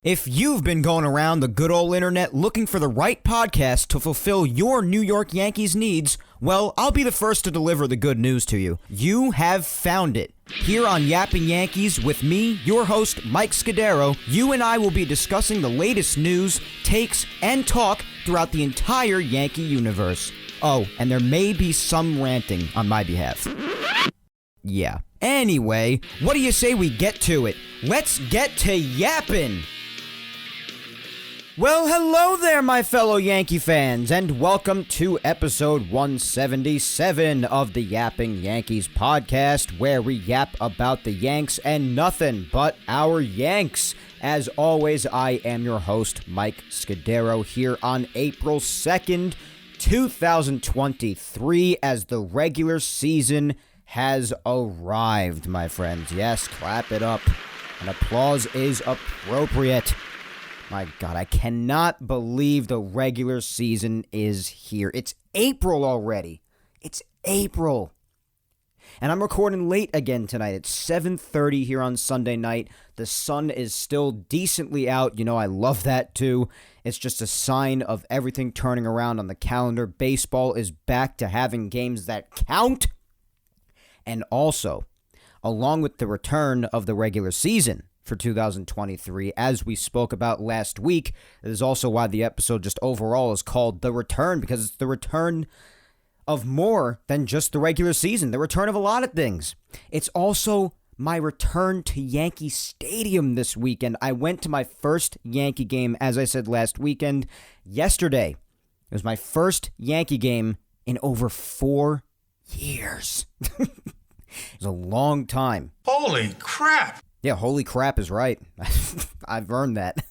If you've been going around the good old internet looking for the right podcast to fulfill your New York Yankees needs, well, I'll be the first to deliver the good news to you. You have found it. Here on Yapping Yankees with me, your host, Mike Scudero, you and I will be discussing the latest news, takes, and talk throughout the entire Yankee universe. Oh, and there may be some ranting on my behalf. Yeah. Anyway, what do you say we get to it? Let's get to yapping! Well, hello there, my fellow Yankee fans, and welcome to episode 177 of the Yapping Yankees podcast, where we yap about the Yanks and nothing but our Yanks. As always, I am your host, Mike Scudero, here on April 2nd, 2023, as the regular season has arrived, my friends. Yes, clap it up. And applause is appropriate. My God, I cannot believe the regular season is here. It's April already. It's April. And I'm recording late again tonight. It's 7:30 here on Sunday night. The sun is still decently out. You know, I love that too. It's just a sign of everything turning around on the calendar. Baseball is back to having games that count. And also, along with the return of the regular season for 2023, as we spoke about last week, that is also why the episode just overall is called The Return, because it's the return of more than just the regular season, the return of a lot of things. It's also my return to Yankee Stadium this weekend. I went to my first Yankee game, as I said last weekend, yesterday. It was my first Yankee game in over 4 years. It was a long time. Holy crap! Yeah, holy crap is right. I've earned that.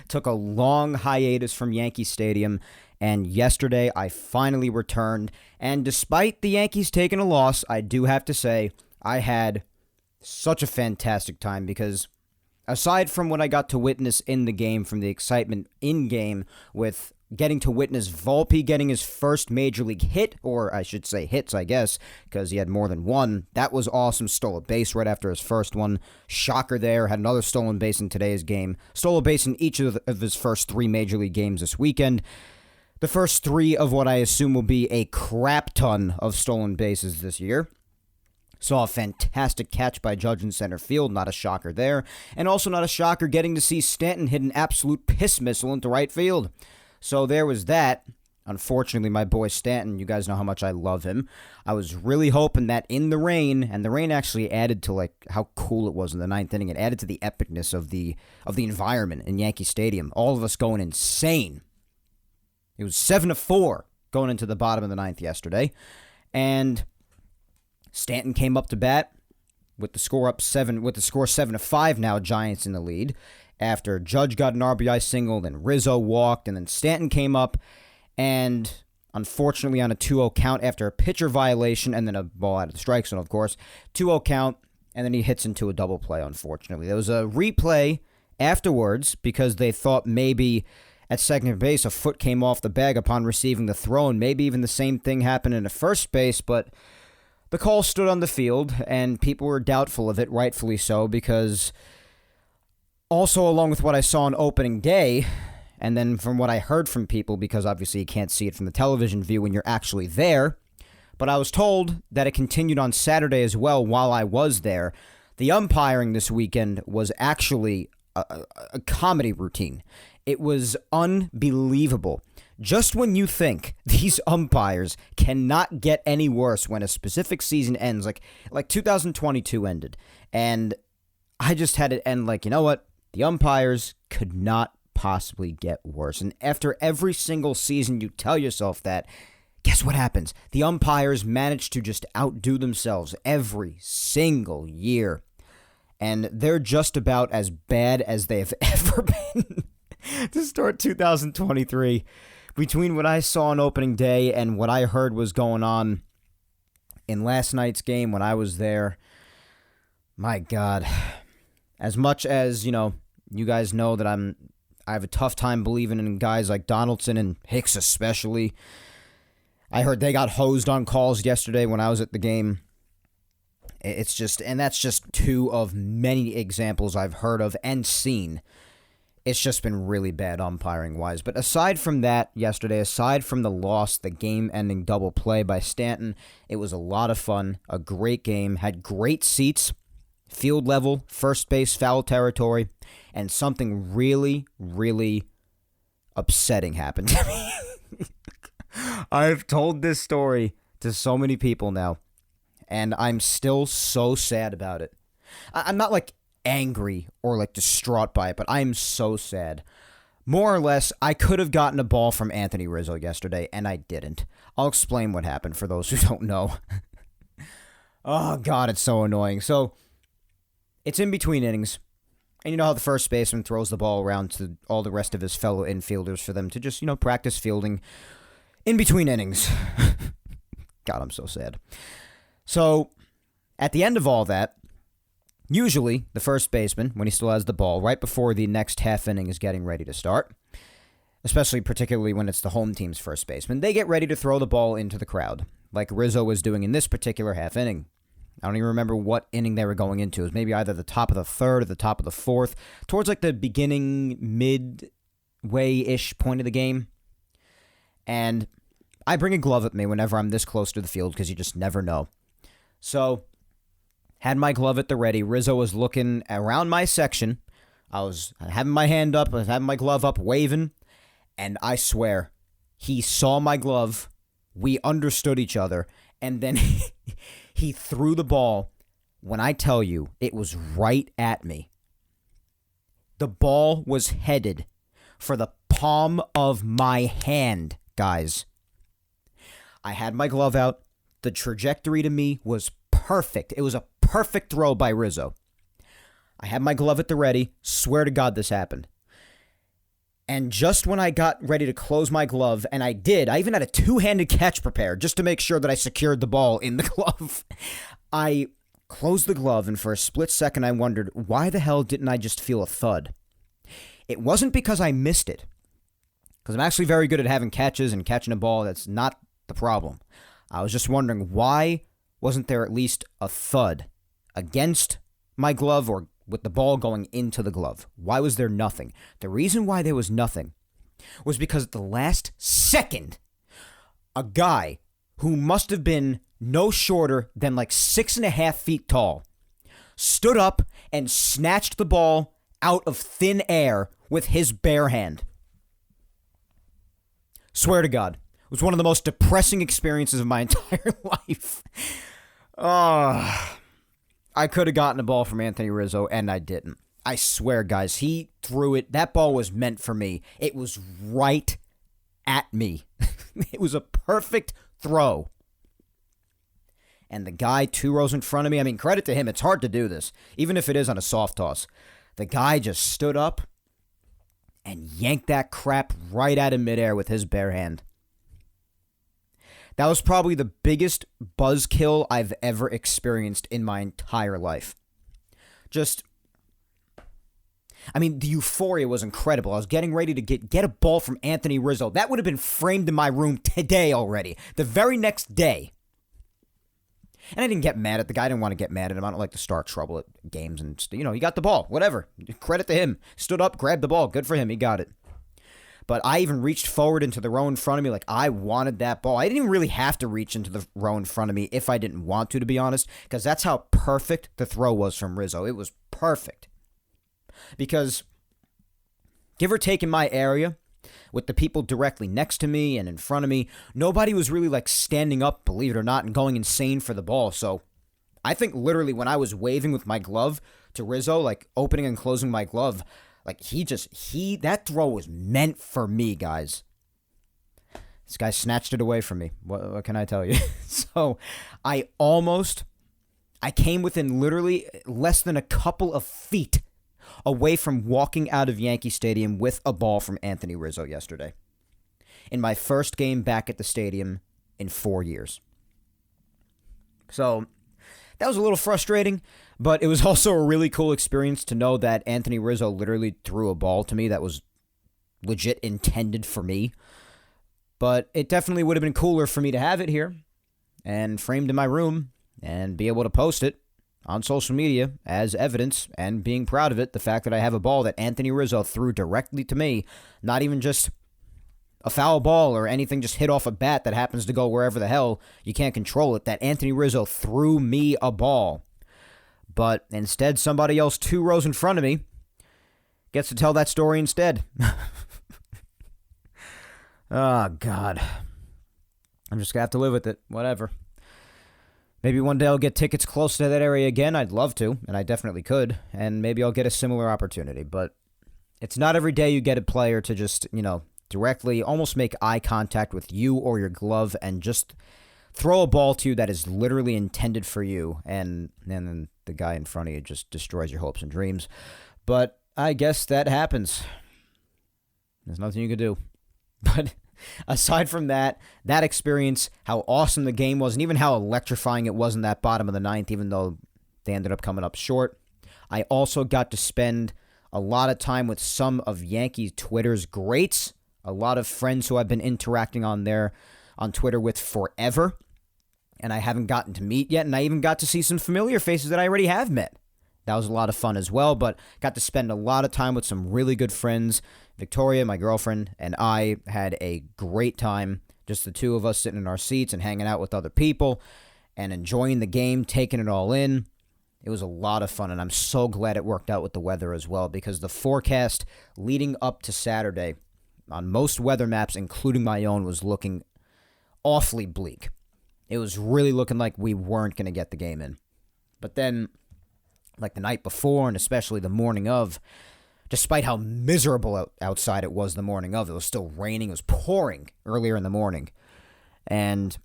Took a long hiatus from Yankee Stadium, and yesterday I finally returned. And despite the Yankees taking a loss, I do have to say I had such a fantastic time, because aside from what I got to witness in the game, from the excitement in-game with getting to witness Volpe getting his first major league hit, or I should say hits, I guess, because he had more than one. That was awesome. Stole a base right after his first one. Shocker there. Had another stolen base in today's game. Stole a base in each of his first 3 major league games this weekend. The first 3 of what I assume will be a crap ton of stolen bases this year. Saw a fantastic catch by Judge in center field, not a shocker there. And also not a shocker getting to see Stanton hit an absolute piss missile into right field. So there was that. Unfortunately, my boy Stanton, you guys know how much I love him. I was really hoping that in the rain, and the rain actually added to like how cool it was in the 9th inning. It added to the epicness of the environment in Yankee Stadium. All of us going insane. It was 7-4 going into the bottom of the 9th yesterday, and Stanton came up to bat with the score 7-5 now. Giants in the lead. After Judge got an RBI single, then Rizzo walked, and then Stanton came up, and unfortunately on a 2-0 count after a pitcher violation, and then a ball out of the strike zone, of course, 2-0 count, and then he hits into a double play, unfortunately. There was a replay afterwards because they thought maybe at second base a foot came off the bag upon receiving the throw, and maybe even the same thing happened in the first base, but the call stood on the field, and people were doubtful of it, rightfully so, because also, along with what I saw on opening day, and then from what I heard from people, because obviously you can't see it from the television view when you're actually there, but I was told that it continued on Saturday as well while I was there. The umpiring this weekend was actually a comedy routine. It was unbelievable. Just when you think these umpires cannot get any worse when a specific season ends, like 2022 ended, and I just had it end like, you know what? The umpires could not possibly get worse. And after every single season you tell yourself that, guess what happens? The umpires manage to just outdo themselves every single year. And they're just about as bad as they have ever been to start 2023. Between what I saw on opening day and what I heard was going on in last night's game when I was there, my God. As much as, you guys know that I have a tough time believing in guys like Donaldson and Hicks especially. I heard they got hosed on calls yesterday when I was at the game. It's just, and that's just 2 of many examples I've heard of and seen It's just been really bad umpiring wise. But aside from that, yesterday, aside from the loss, the game-ending double play by Stanton, it was a lot of fun, a great game, had great seats, field level, first base, foul territory, and something really, really upsetting happened to me. I've told this story to so many people now, and I'm still so sad about it. I'm not like angry or like distraught by it, but I'm so sad. More or less, I could have gotten a ball from Anthony Rizzo yesterday, and I didn't. I'll explain what happened for those who don't know. Oh, God, it's so annoying. So, it's in between innings, and you know how the first baseman throws the ball around to all the rest of his fellow infielders for them to just, practice fielding in between innings. God, I'm so sad. So, at the end of all that, usually, the first baseman, when he still has the ball, right before the next half inning is getting ready to start, particularly when it's the home team's first baseman, they get ready to throw the ball into the crowd, like Rizzo was doing in this particular half inning. I don't even remember what inning they were going into. It was maybe either the top of the third or the top of the fourth, towards like the beginning, midway-ish point of the game. And I bring a glove with me whenever I'm this close to the field because you just never know. So, had my glove at the ready. Rizzo was looking around my section. I was having my hand up. I was having my glove up, waving. And I swear, he saw my glove. We understood each other. And then he threw the ball. When I tell you, it was right at me. The ball was headed for the palm of my hand, guys. I had my glove out. The trajectory to me was perfect. It was a perfect throw by Rizzo. I had my glove at the ready. Swear to God this happened. And just when I got ready to close my glove, and I did, I even had a two-handed catch prepared just to make sure that I secured the ball in the glove. I closed the glove, and for a split second I wondered, why the hell didn't I just feel a thud? It wasn't because I missed it, because I'm actually very good at having catches and catching a ball. That's not the problem. I was just wondering, why wasn't there at least a thud against my glove or with the ball going into the glove? Why was there nothing? The reason why there was nothing was because at the last second, a guy who must have been no shorter than like 6.5 feet tall stood up and snatched the ball out of thin air with his bare hand. Swear to God. It was one of the most depressing experiences of my entire life. I could have gotten a ball from Anthony Rizzo, and I didn't. I swear, guys, he threw it. That ball was meant for me. It was right at me. It was a perfect throw. And the guy 2 rows in front of me, I mean, credit to him. It's hard to do this, even if it is on a soft toss. The guy just stood up and yanked that crap right out of midair with his bare hand. That was probably the biggest buzzkill I've ever experienced in my entire life. The euphoria was incredible. I was getting ready to get a ball from Anthony Rizzo. That would have been framed in my room today already. The very next day. And I didn't get mad at the guy. I didn't want to get mad at him. I don't like to start trouble at games. And, he got the ball. Whatever. Credit to him. Stood up, grabbed the ball. Good for him. He got it. But I even reached forward into the row in front of me like I wanted that ball. I didn't even really have to reach into the row in front of me if I didn't want to be honest, because that's how perfect the throw was from Rizzo. It was perfect. Because, give or take in my area, with the people directly next to me and in front of me, nobody was really like standing up, believe it or not, and going insane for the ball. So, I think literally when I was waving with my glove to Rizzo, like opening and closing my glove, like that throw was meant for me, guys. This guy snatched it away from me. What can I tell you? So I came within literally less than a couple of feet away from walking out of Yankee Stadium with a ball from Anthony Rizzo yesterday. In my first game back at the stadium in 4 years. So that was a little frustrating, but it was also a really cool experience to know that Anthony Rizzo literally threw a ball to me that was legit intended for me. But it definitely would have been cooler for me to have it here and framed in my room and be able to post it on social media as evidence and being proud of it, the fact that I have a ball that Anthony Rizzo threw directly to me, not even just a foul ball or anything just hit off a bat that happens to go wherever the hell you can't control it, that Anthony Rizzo threw me a ball. But instead, somebody else 2 rows in front of me gets to tell that story instead. Oh, God. I'm just going to have to live with it. Whatever. Maybe one day I'll get tickets close to that area again. I'd love to, and I definitely could. And maybe I'll get a similar opportunity. But it's not every day you get a player to just, directly almost make eye contact with you or your glove and just throw a ball to you that is literally intended for you. And then the guy in front of you just destroys your hopes and dreams. But I guess that happens. There's nothing you can do. But aside from that experience, how awesome the game was, and even how electrifying it was in that bottom of the ninth, even though they ended up coming up short, I also got to spend a lot of time with some of Yankee Twitter's greats, a lot of friends who I've been interacting on Twitter with forever, and I haven't gotten to meet yet, and I even got to see some familiar faces that I already have met. That was a lot of fun as well, but got to spend a lot of time with some really good friends. Victoria, my girlfriend, and I had a great time, just the two of us sitting in our seats and hanging out with other people and enjoying the game, taking it all in. It was a lot of fun, and I'm so glad it worked out with the weather as well, because the forecast leading up to Saturday on most weather maps, including my own, was looking awfully bleak. It was really looking like we weren't going to get the game in. But then, like the night before, and especially the morning of, despite how miserable outside it was the morning of, it was still raining. It was pouring earlier in the morning. And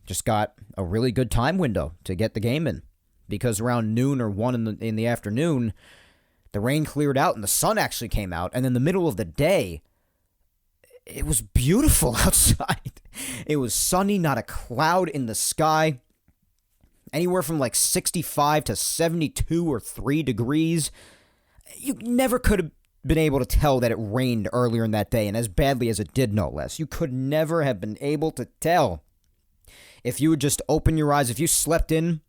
just got a really good time window to get the game in. Because around noon or 1 in the afternoon, the rain cleared out and the sun actually came out. And in the middle of the day, it was beautiful outside. It was sunny, not a cloud in the sky. Anywhere from like 65 to 72 or 3 degrees. You never could have been able to tell that it rained earlier in that day, and as badly as it did, no less. You could never have been able to tell. If you would just open your eyes, if you slept in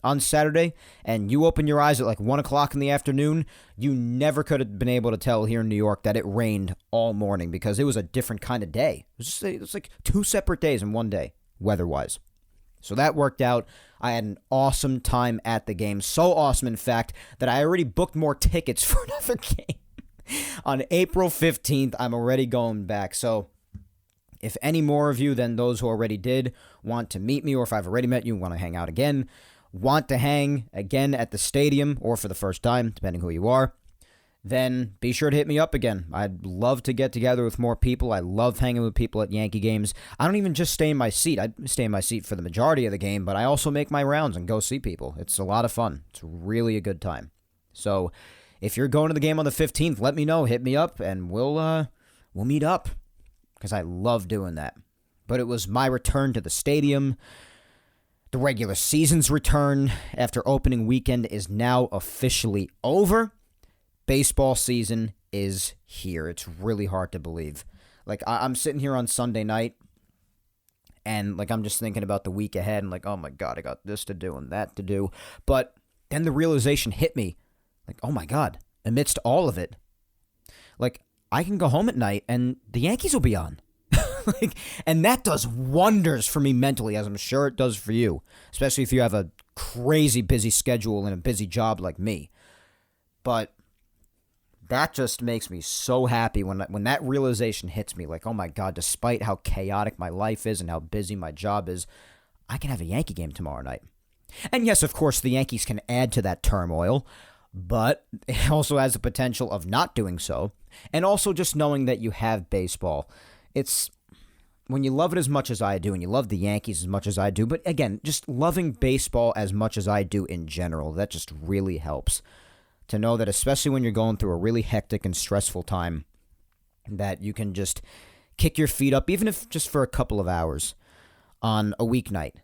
on Saturday and you open your eyes at like 1 o'clock in the afternoon, you never could have been able to tell here in New York that it rained all morning, because it was a different kind of day. It was like 2 separate days in one day, weather-wise. So that worked out. I had an awesome time at the game. So awesome, in fact, that I already booked more tickets for another game. On April 15th, I'm already going back. So if any more of you than those who already did want to meet me, or if I've already met you, want to hang out again, want to hang again at the stadium, or for the first time, depending who you are, then be sure to hit me up again. I'd love to get together with more people. I love hanging with people at Yankee games. I don't even just stay in my seat. I stay in my seat for the majority of the game, but I also make my rounds and go see people. It's a lot of fun. It's really a good time. So if you're going to the game on the 15th, let me know. Hit me up, and we'll meet up, because I love doing that. But it was my return to the stadium. The regular season's return after opening weekend is now officially over. Baseball season is here. It's really hard to believe. Like, I'm sitting here on Sunday night, and like I'm just thinking about the week ahead, and like, oh my God, I got this to do and that to do. But then the realization hit me, like, oh my God, amidst all of it, like, I can go home at night and the Yankees will be on. And that does wonders for me mentally, as I'm sure it does for you, especially if you have a crazy busy schedule and a busy job like me. But that just makes me so happy when that realization hits me, like, oh my God, despite how chaotic my life is and how busy my job is, I can have a Yankee game tomorrow night. And yes, of course, the Yankees can add to that turmoil, but it also has the potential of not doing so. And also just knowing that you have baseball. It's when you love it as much as I do, and you love the Yankees as much as I do, but again, just loving baseball as much as I do in general, that just really helps. To know that, especially when you're going through a really hectic and stressful time, that you can just kick your feet up, even if just for a couple of hours, on a weeknight.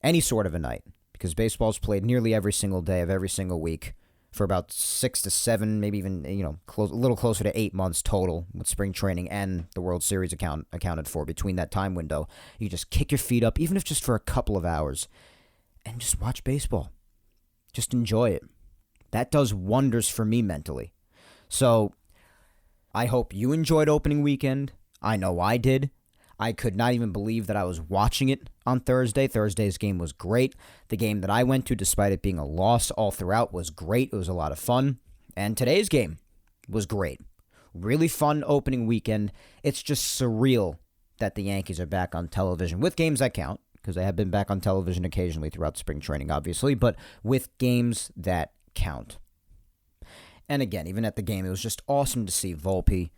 Any sort of a night. Because baseball's played nearly every single day of every single week for about 6 to 7, maybe even, a little closer to 8 months total, with spring training and the World Series accounted for between that time window. You just kick your feet up, even if just for a couple of hours, and just watch baseball. Just enjoy it. That does wonders for me mentally. So I hope you enjoyed opening weekend. I know I did. I could not even believe that I was watching it on Thursday. Thursday's game was great. The game that I went to, despite it being a loss all throughout, was great. It was a lot of fun. And today's game was great. Really fun opening weekend. It's just surreal that the Yankees are back on television with games that count, because they have been back on television occasionally throughout spring training, obviously, but with games that count. And again, even at the game, it was just awesome to see Volpe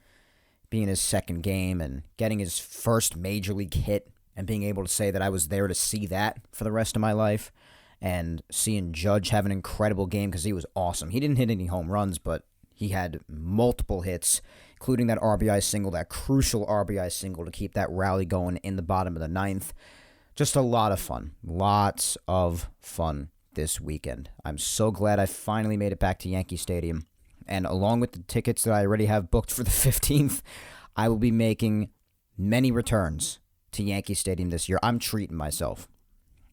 being his second game and getting his first major league hit and being able to say that I was there to see that for the rest of my life, and seeing Judge have an incredible game because he was awesome. He didn't hit any home runs, but he had multiple hits, including that RBI single, that crucial RBI single to keep that rally going in the bottom of the ninth. Just a lot of fun. Lots of fun this weekend. I'm so glad I finally made it back to Yankee Stadium. And along with the tickets that I already have booked for the 15th, I will be making many returns to Yankee Stadium this year. I'm treating myself.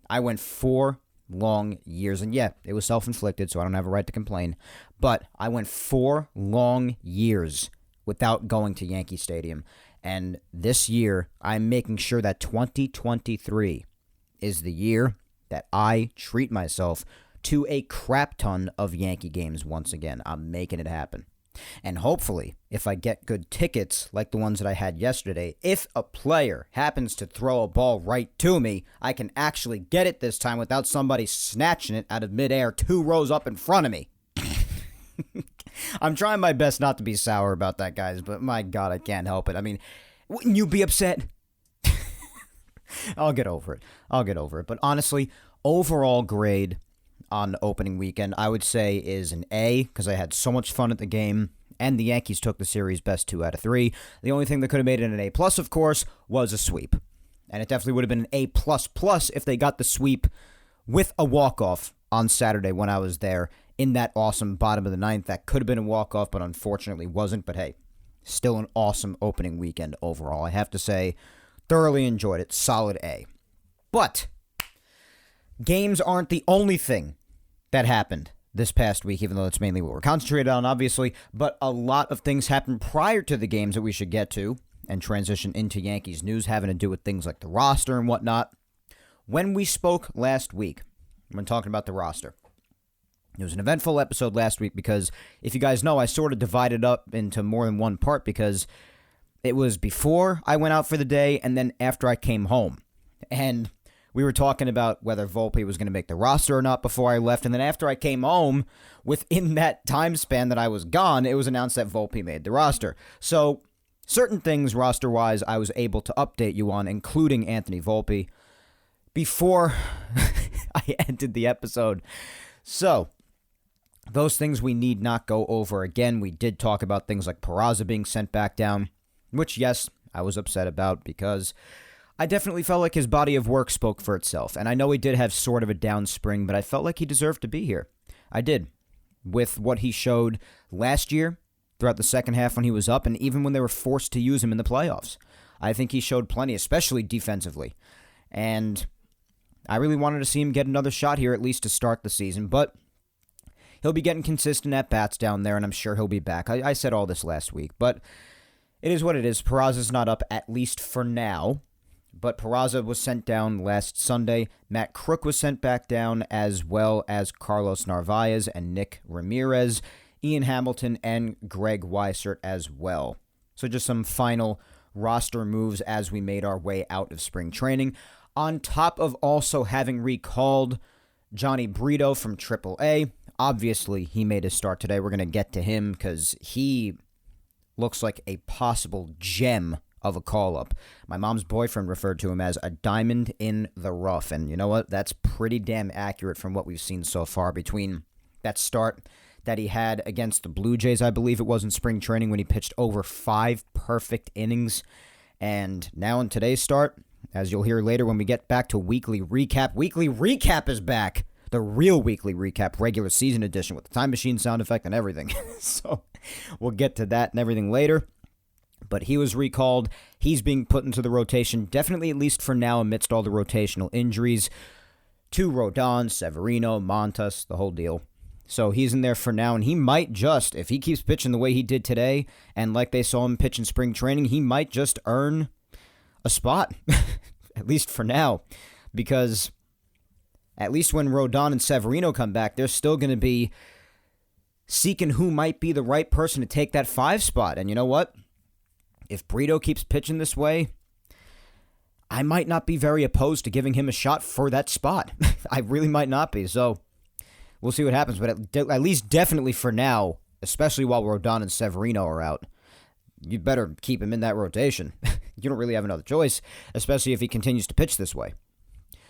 I went 4 long years, and yeah, it was self-inflicted, so I don't have a right to complain, but I went 4 long years without going to Yankee Stadium, and this year, I'm making sure that 2023 is the year that I treat myself to a crap ton of Yankee games once again. I'm making it happen. And hopefully, if I get good tickets like the ones that I had yesterday, if a player happens to throw a ball right to me, I can actually get it this time without somebody snatching it out of midair 2 rows up in front of me. I'm trying my best not to be sour about that, guys, but my God, I can't help it. I mean, wouldn't you be upset? I'll get over it. But honestly, overall grade on opening weekend, I would say is an A, because I had so much fun at the game, and the Yankees took the series best 2 out of 3. The only thing that could have made it an A+, of course, was a sweep. And it definitely would have been an A++ if they got the sweep with a walk-off on Saturday when I was there in that awesome bottom of the ninth. That could have been a walk-off, but unfortunately wasn't. But hey, still an awesome opening weekend overall. I have to say, thoroughly enjoyed it. Solid A. But games aren't the only thing that happened this past week, even though that's mainly what we're concentrated on, obviously. But a lot of things happened prior to the games that we should get to and transition into Yankees news having to do with things like the roster and whatnot. When we spoke last week, when talking about the roster, it was an eventful episode last week because, if you guys know, I sort of divided up into more than one part because it was before I went out for the day and then after I came home. And we were talking about whether Volpe was going to make the roster or not before I left. And then after I came home, within that time span that I was gone, it was announced that Volpe made the roster. So certain things roster-wise I was able to update you on, including Anthony Volpe, before I ended the episode. So those things we need not go over again. We did talk about things like Peraza being sent back down, which, yes, I was upset about because I definitely felt like his body of work spoke for itself. And I know he did have sort of a down spring, but I felt like he deserved to be here. I did. With what he showed last year, throughout the second half when he was up, and even when they were forced to use him in the playoffs. I think he showed plenty, especially defensively. And I really wanted to see him get another shot here, at least to start the season. But he'll be getting consistent at-bats down there, and I'm sure he'll be back. I said all this last week, but it is what it is. Peraza's not up, at least for now. But Peraza was sent down last Sunday. Matt Crook was sent back down, as well as Carlos Narvaez and Nick Ramirez, Ian Hamilton, and Greg Weissert as well. So just some final roster moves as we made our way out of spring training. On top of also having recalled Johnny Brito from AAA. Obviously, he made his start today. We're going to get to him because he looks like a possible gem of a call-up. My mom's boyfriend referred to him as a diamond in the rough, and you know what? That's pretty damn accurate from what we've seen so far between that start that he had against the Blue Jays, I believe it was in spring training, when he pitched over 5 perfect innings, and now in today's start, as you'll hear later when we get back to Weekly Recap. Weekly Recap is back! The real Weekly Recap, regular season edition with the time machine sound effect and everything. So we'll get to that and everything later. But he was recalled. He's being put into the rotation, definitely at least for now, amidst all the rotational injuries. to Rodon, Severino, Montas, the whole deal. So he's in there for now, and he might just, if he keeps pitching the way he did today, and like they saw him pitch in spring training, he might just earn a spot, at least for now, because at least when Rodon and Severino come back, they're still going to be seeking who might be the right person to take that 5 spot. And you know what? If Brito keeps pitching this way, I might not be very opposed to giving him a shot for that spot. I really might not be. So we'll see what happens. But at least definitely for now, especially while Rodon and Severino are out, you better keep him in that rotation. You don't really have another choice, especially if he continues to pitch this way.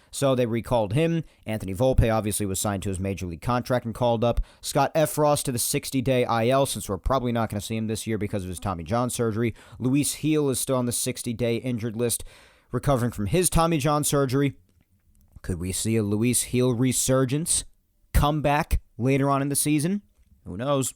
So they recalled him. Anthony Volpe obviously was signed to his major league contract and called up. Scott Efros to the 60-day IL, since we're probably not going to see him this year because of his Tommy John surgery. Luis Gil is still on the 60-day injured list, recovering from his Tommy John surgery. Could we see a Luis Gil resurgence comeback later on in the season? Who knows?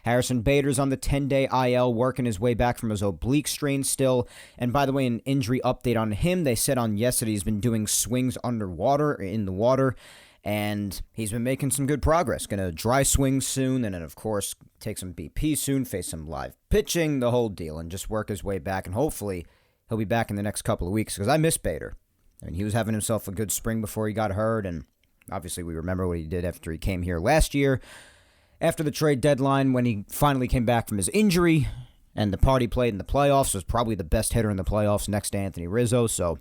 Harrison Bader's on the 10-day IL, working his way back from his oblique strain still. And by the way, an injury update on him. They said on yesterday he's been doing swings underwater, or in the water, and he's been making some good progress. Going to dry swing soon, and then, of course, take some BP soon, face some live pitching, the whole deal, and just work his way back. And hopefully he'll be back in the next couple of weeks, because I miss Bader. I mean, he was having himself a good spring before he got hurt, and obviously we remember what he did after he came here last year. After the trade deadline, when he finally came back from his injury, and the part he played in the playoffs, was probably the best hitter in the playoffs next to Anthony Rizzo. So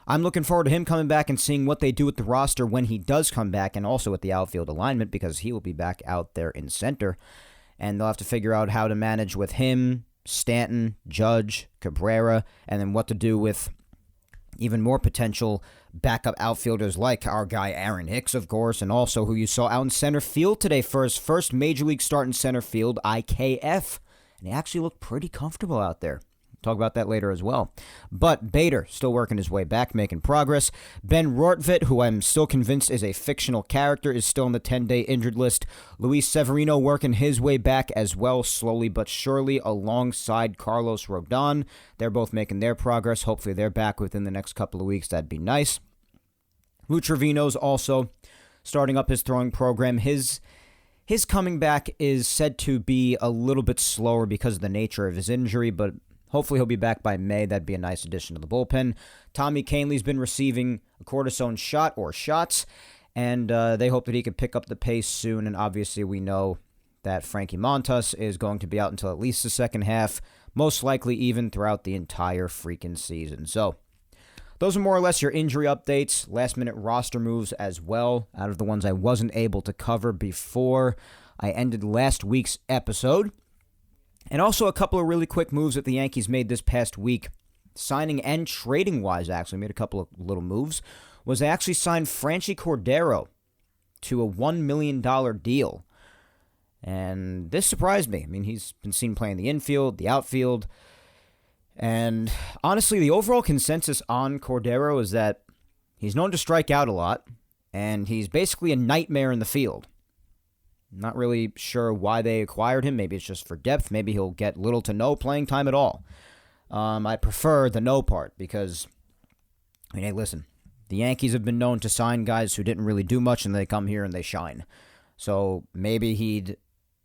I'm looking forward to him coming back and seeing what they do with the roster when he does come back, and also with the outfield alignment, because he will be back out there in center. And they'll have to figure out how to manage with him, Stanton, Judge, Cabrera, and then what to do with even more potential backup outfielders like our guy Aaron Hicks, of course, and also who you saw out in center field today for his first major league start in center field, IKF. And he actually looked pretty comfortable out there. Talk about that later as well. But Bader still working his way back, making progress. Ben Rortvedt, who I'm still convinced is a fictional character, is still on the 10-day injured list. Luis Severino working his way back as well, slowly but surely, alongside Carlos Rodon. They're both making their progress. Hopefully they're back within the next couple of weeks. That'd be nice. Lou Trevino's also starting up his throwing program. His coming back is said to be a little bit slower because of the nature of his injury, but hopefully he'll be back by May. That'd be a nice addition to the bullpen. Tommy Kahnle's been receiving a cortisone shot or shots, and they hope that he could pick up the pace soon. And obviously we know that Frankie Montas is going to be out until at least the second half, most likely even throughout the entire freaking season. So those are more or less your injury updates, last-minute roster moves as well, out of the ones I wasn't able to cover before I ended last week's episode. And also a couple of really quick moves that the Yankees made this past week, signing and trading-wise, actually. Made a couple of little moves. Was they actually signed Franchy Cordero to a $1 million deal. And this surprised me. I mean, he's been seen playing the infield, the outfield. And honestly, the overall consensus on Cordero is that he's known to strike out a lot, and he's basically a nightmare in the field. Not really sure why they acquired him. Maybe it's just for depth. Maybe he'll get little to no playing time at all. I prefer the no part because, I mean, hey, listen, the Yankees have been known to sign guys who didn't really do much, and they come here and they shine. So maybe he'd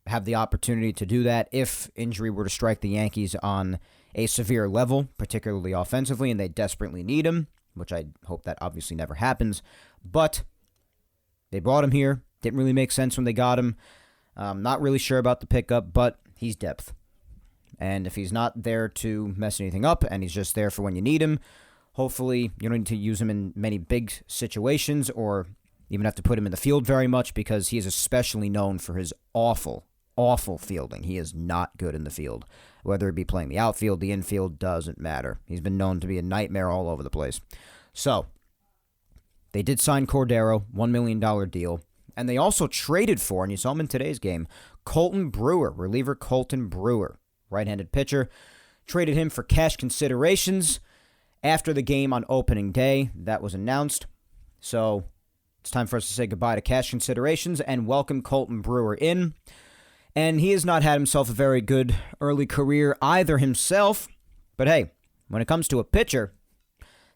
have the opportunity to do that if injury were to strike the Yankees on a severe level, particularly offensively, and they desperately need him, which I hope that obviously never happens. But they brought him here. Didn't really make sense when they got him. Not really sure about the pickup, but he's depth. And if he's not there to mess anything up, and he's just there for when you need him, hopefully you don't need to use him in many big situations or even have to put him in the field very much, because he is especially known for his awful fielding. He is not good in the field. Whether it be playing the outfield, the infield, doesn't matter. He's been known to be a nightmare all over the place. So, they did sign Cordero, $1 million deal. And they also traded for, and you saw him in today's game, Colton Brewer, reliever Colton Brewer, right-handed pitcher. Traded him for cash considerations after the game on opening day. That was announced. So, it's time for us to say goodbye to cash considerations and welcome Colton Brewer in. And he has not had himself a very good early career either himself. But hey, when it comes to a pitcher,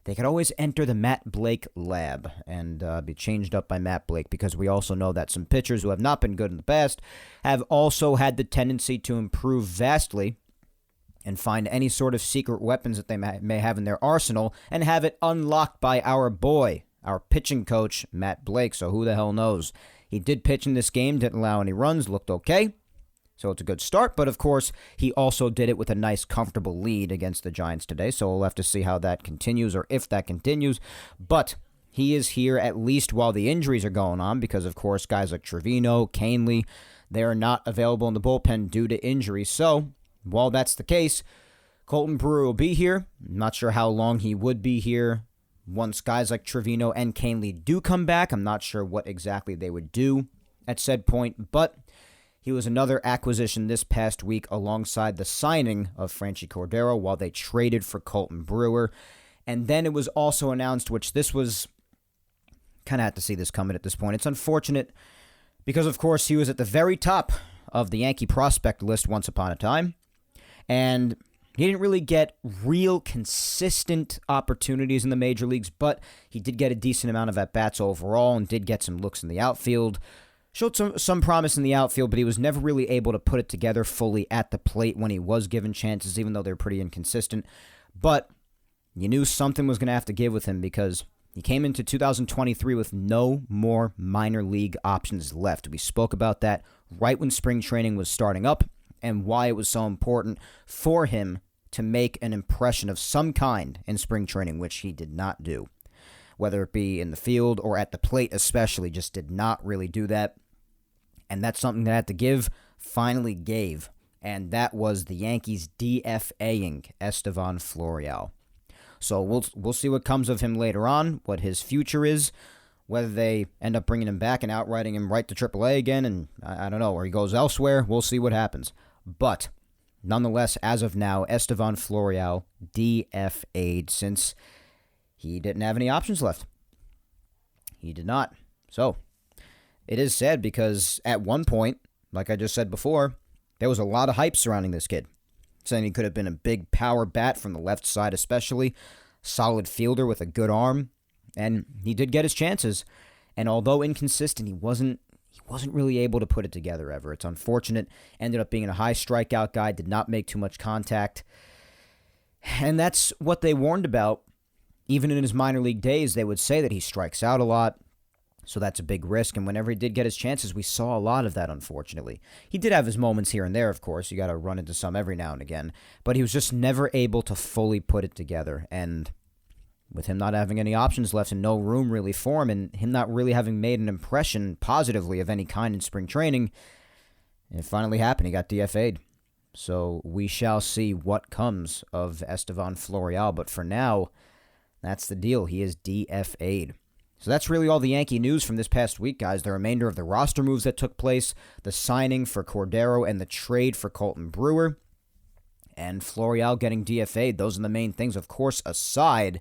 they could always enter the Matt Blake lab and be changed up by Matt Blake, because we also know that some pitchers who have not been good in the past have also had the tendency to improve vastly and find any sort of secret weapons that they may have in their arsenal and have it unlocked by our boy, our pitching coach, Matt Blake. So who the hell knows? He did pitch in this game, didn't allow any runs, looked okay. So it's a good start, but of course, he also did it with a nice, comfortable lead against the Giants today, so we'll have to see how that continues, or if that continues. But he is here at least while the injuries are going on, because of course, guys like Trevino, Canely, they are not available in the bullpen due to injury. So while that's the case, Colton Brewer will be here. I'm not sure how long he would be here. Once guys like Trevino and Canely do come back, I'm not sure what exactly they would do at said point, but he was another acquisition this past week alongside the signing of Franchy Cordero while they traded for Colton Brewer. And then it was also announced, which this was, kind of had to see this coming at this point. It's unfortunate because, of course, he was at the very top of the Yankee prospect list once upon a time. And he didn't really get real consistent opportunities in the major leagues, but he did get a decent amount of at-bats overall and did get some looks in the outfield. Showed some promise in the outfield, but he was never really able to put it together fully at the plate when he was given chances, even though they were pretty inconsistent. But you knew something was going to have to give with him, because he came into 2023 with no more minor league options left. We spoke about that right when spring training was starting up and why it was so important for him to make an impression of some kind in spring training, which he did not do. Whether it be in the field or at the plate especially, just did not really do that. And that's something that had to give, finally gave. And that was the Yankees DFAing Estevan Florial. So we'll see what comes of him later on, what his future is, whether they end up bringing him back and outrighting him right to AAA again, and I don't know, or he goes elsewhere. We'll see what happens. But nonetheless, as of now, Estevan Florial DFA'd since he didn't have any options left. He did not. So it is sad, because at one point, like I just said before, there was a lot of hype surrounding this kid, saying he could have been a big power bat from the left side especially, solid fielder with a good arm, and he did get his chances. And although inconsistent, he wasn't really able to put it together ever. It's unfortunate. Ended up being a high strikeout guy, did not make too much contact. And that's what they warned about. Even in his minor league days, they would say that he strikes out a lot. So that's a big risk, and whenever he did get his chances, we saw a lot of that, unfortunately. He did have his moments here and there, of course. You got to run into some every now and again. But he was just never able to fully put it together. And with him not having any options left and no room really for him, and him not really having made an impression positively of any kind in spring training, it finally happened. He got DFA'd. So we shall see what comes of Estevan Florial. But for now, that's the deal. He is DFA'd. So that's really all the Yankee news from this past week, guys. The remainder of the roster moves that took place, the signing for Cordero, and the trade for Colton Brewer, and Florial getting DFA'd. Those are the main things, of course, aside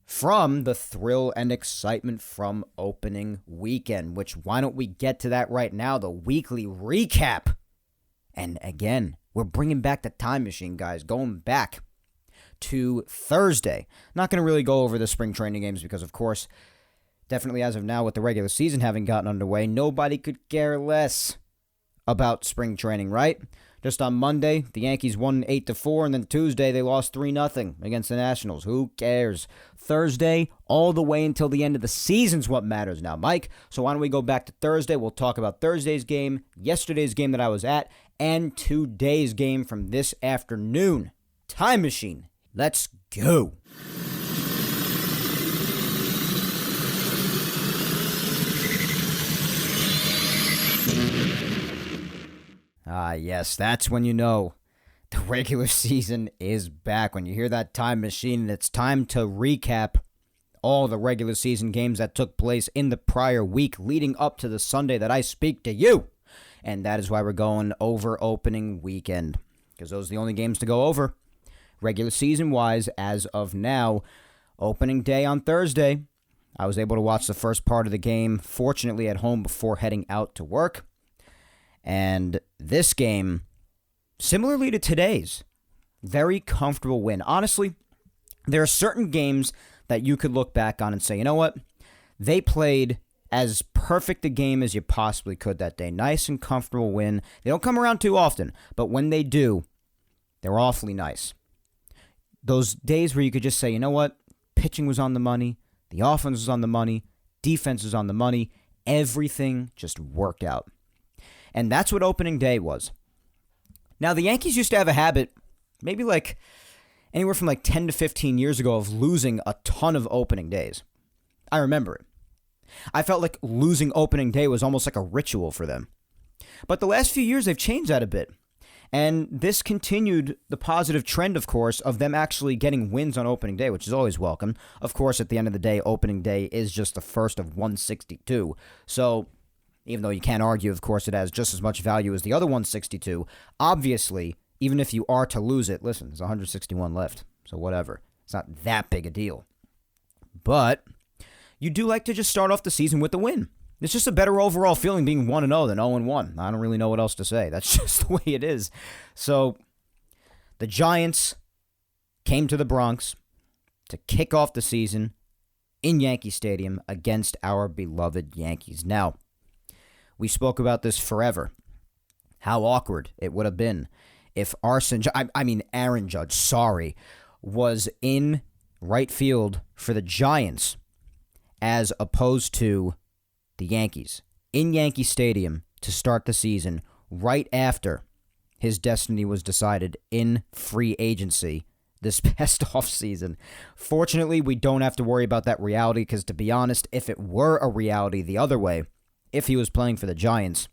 from the thrill and excitement from opening weekend, which why don't we get to that right now, the weekly recap. And again, we're bringing back the time machine, guys, going back to Thursday. Not going to really go over the spring training games because, of course, definitely as of now, with the regular season having gotten underway, nobody could care less about spring training, right? Just on Monday, the Yankees won 8-4, and then Tuesday they lost 3-0 against the Nationals. Who cares? Thursday, all the way until the end of the season's what matters now, Mike. So why don't we go back to Thursday? We'll talk about Thursday's game, yesterday's game that I was at, and today's game from this afternoon. Time machine. Let's go. Ah, yes, that's when you know the regular season is back. When you hear that time machine, it's time to recap all the regular season games that took place in the prior week leading up to the Sunday that I speak to you. And that is why we're going over opening weekend, because those are the only games to go over. Regular season-wise, as of now, opening day on Thursday, I was able to watch the first part of the game, fortunately at home before heading out to work. And this game, similarly to today's, very comfortable win. Honestly, there are certain games that you could look back on and say, you know what? They played as perfect a game as you possibly could that day. Nice and comfortable win. They don't come around too often, but when they do, they're awfully nice. Those days where you could just say, you know what? Pitching was on the money. The offense was on the money. Defense was on the money. Everything just worked out. And that's what opening day was. Now, the Yankees used to have a habit, maybe like anywhere from like 10 to 15 years ago, of losing a ton of opening days. I remember it. I felt like losing opening day was almost like a ritual for them. But the last few years, they've changed that a bit. And this continued the positive trend, of course, of them actually getting wins on opening day, which is always welcome. Of course, at the end of the day, opening day is just the first of 162. So even though you can't argue, of course, it has just as much value as the other 162, obviously, even if you are to lose it, listen, there's 161 left. So whatever. It's not that big a deal. But you do like to just start off the season with a win. It's just a better overall feeling being 1-0 than 0-1. I don't really know what else to say. That's just the way it is. So the Giants came to the Bronx to kick off the season in Yankee Stadium against our beloved Yankees. Now, we spoke about this forever. How awkward it would have been if Aaron Judge, was in right field for the Giants as opposed to the Yankees in Yankee Stadium to start the season right after his destiny was decided in free agency this past offseason. Fortunately, we don't have to worry about that reality because, to be honest, if it were a reality the other way, if he was playing for the Giants,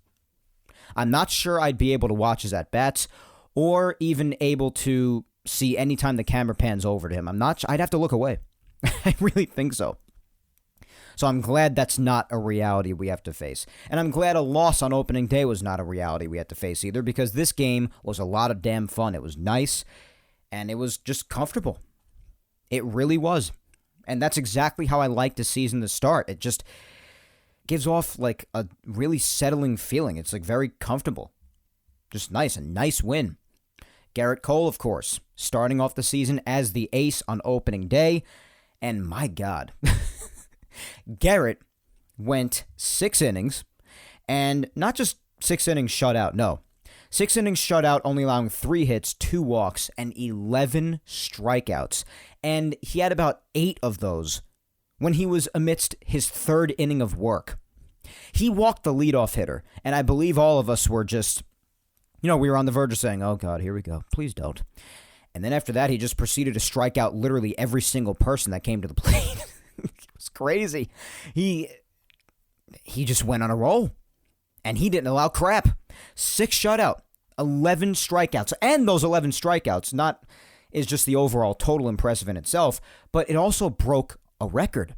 I'm not sure I'd be able to watch his at-bats or even able to see any time the camera pans over to him. I'd have to look away. I really think so. So I'm glad that's not a reality we have to face. And I'm glad a loss on opening day was not a reality we had to face either, because this game was a lot of damn fun. It was nice, and it was just comfortable. It really was. And that's exactly how I like the season to start. It just gives off like a really settling feeling. It's like very comfortable. Just nice. A nice win. Garrett Cole, of course, starting off the season as the ace on opening day. And my God, Garrett went 6 innings, and not just 6 innings shutout, no. 6 innings shutout, only allowing 3 hits, 2 walks, and 11 strikeouts. And he had about 8 of those when he was amidst his 3rd inning of work. He walked the leadoff hitter, and I believe all of us were just, we were on the verge of saying, oh God, here we go, please don't. And then after that, he just proceeded to strike out literally every single person that came to the plate. It was crazy. He just went on a roll, and he didn't allow crap. 6 shutout, 11 strikeouts, and those 11 strikeouts is just the overall total impressive in itself, but it also broke a record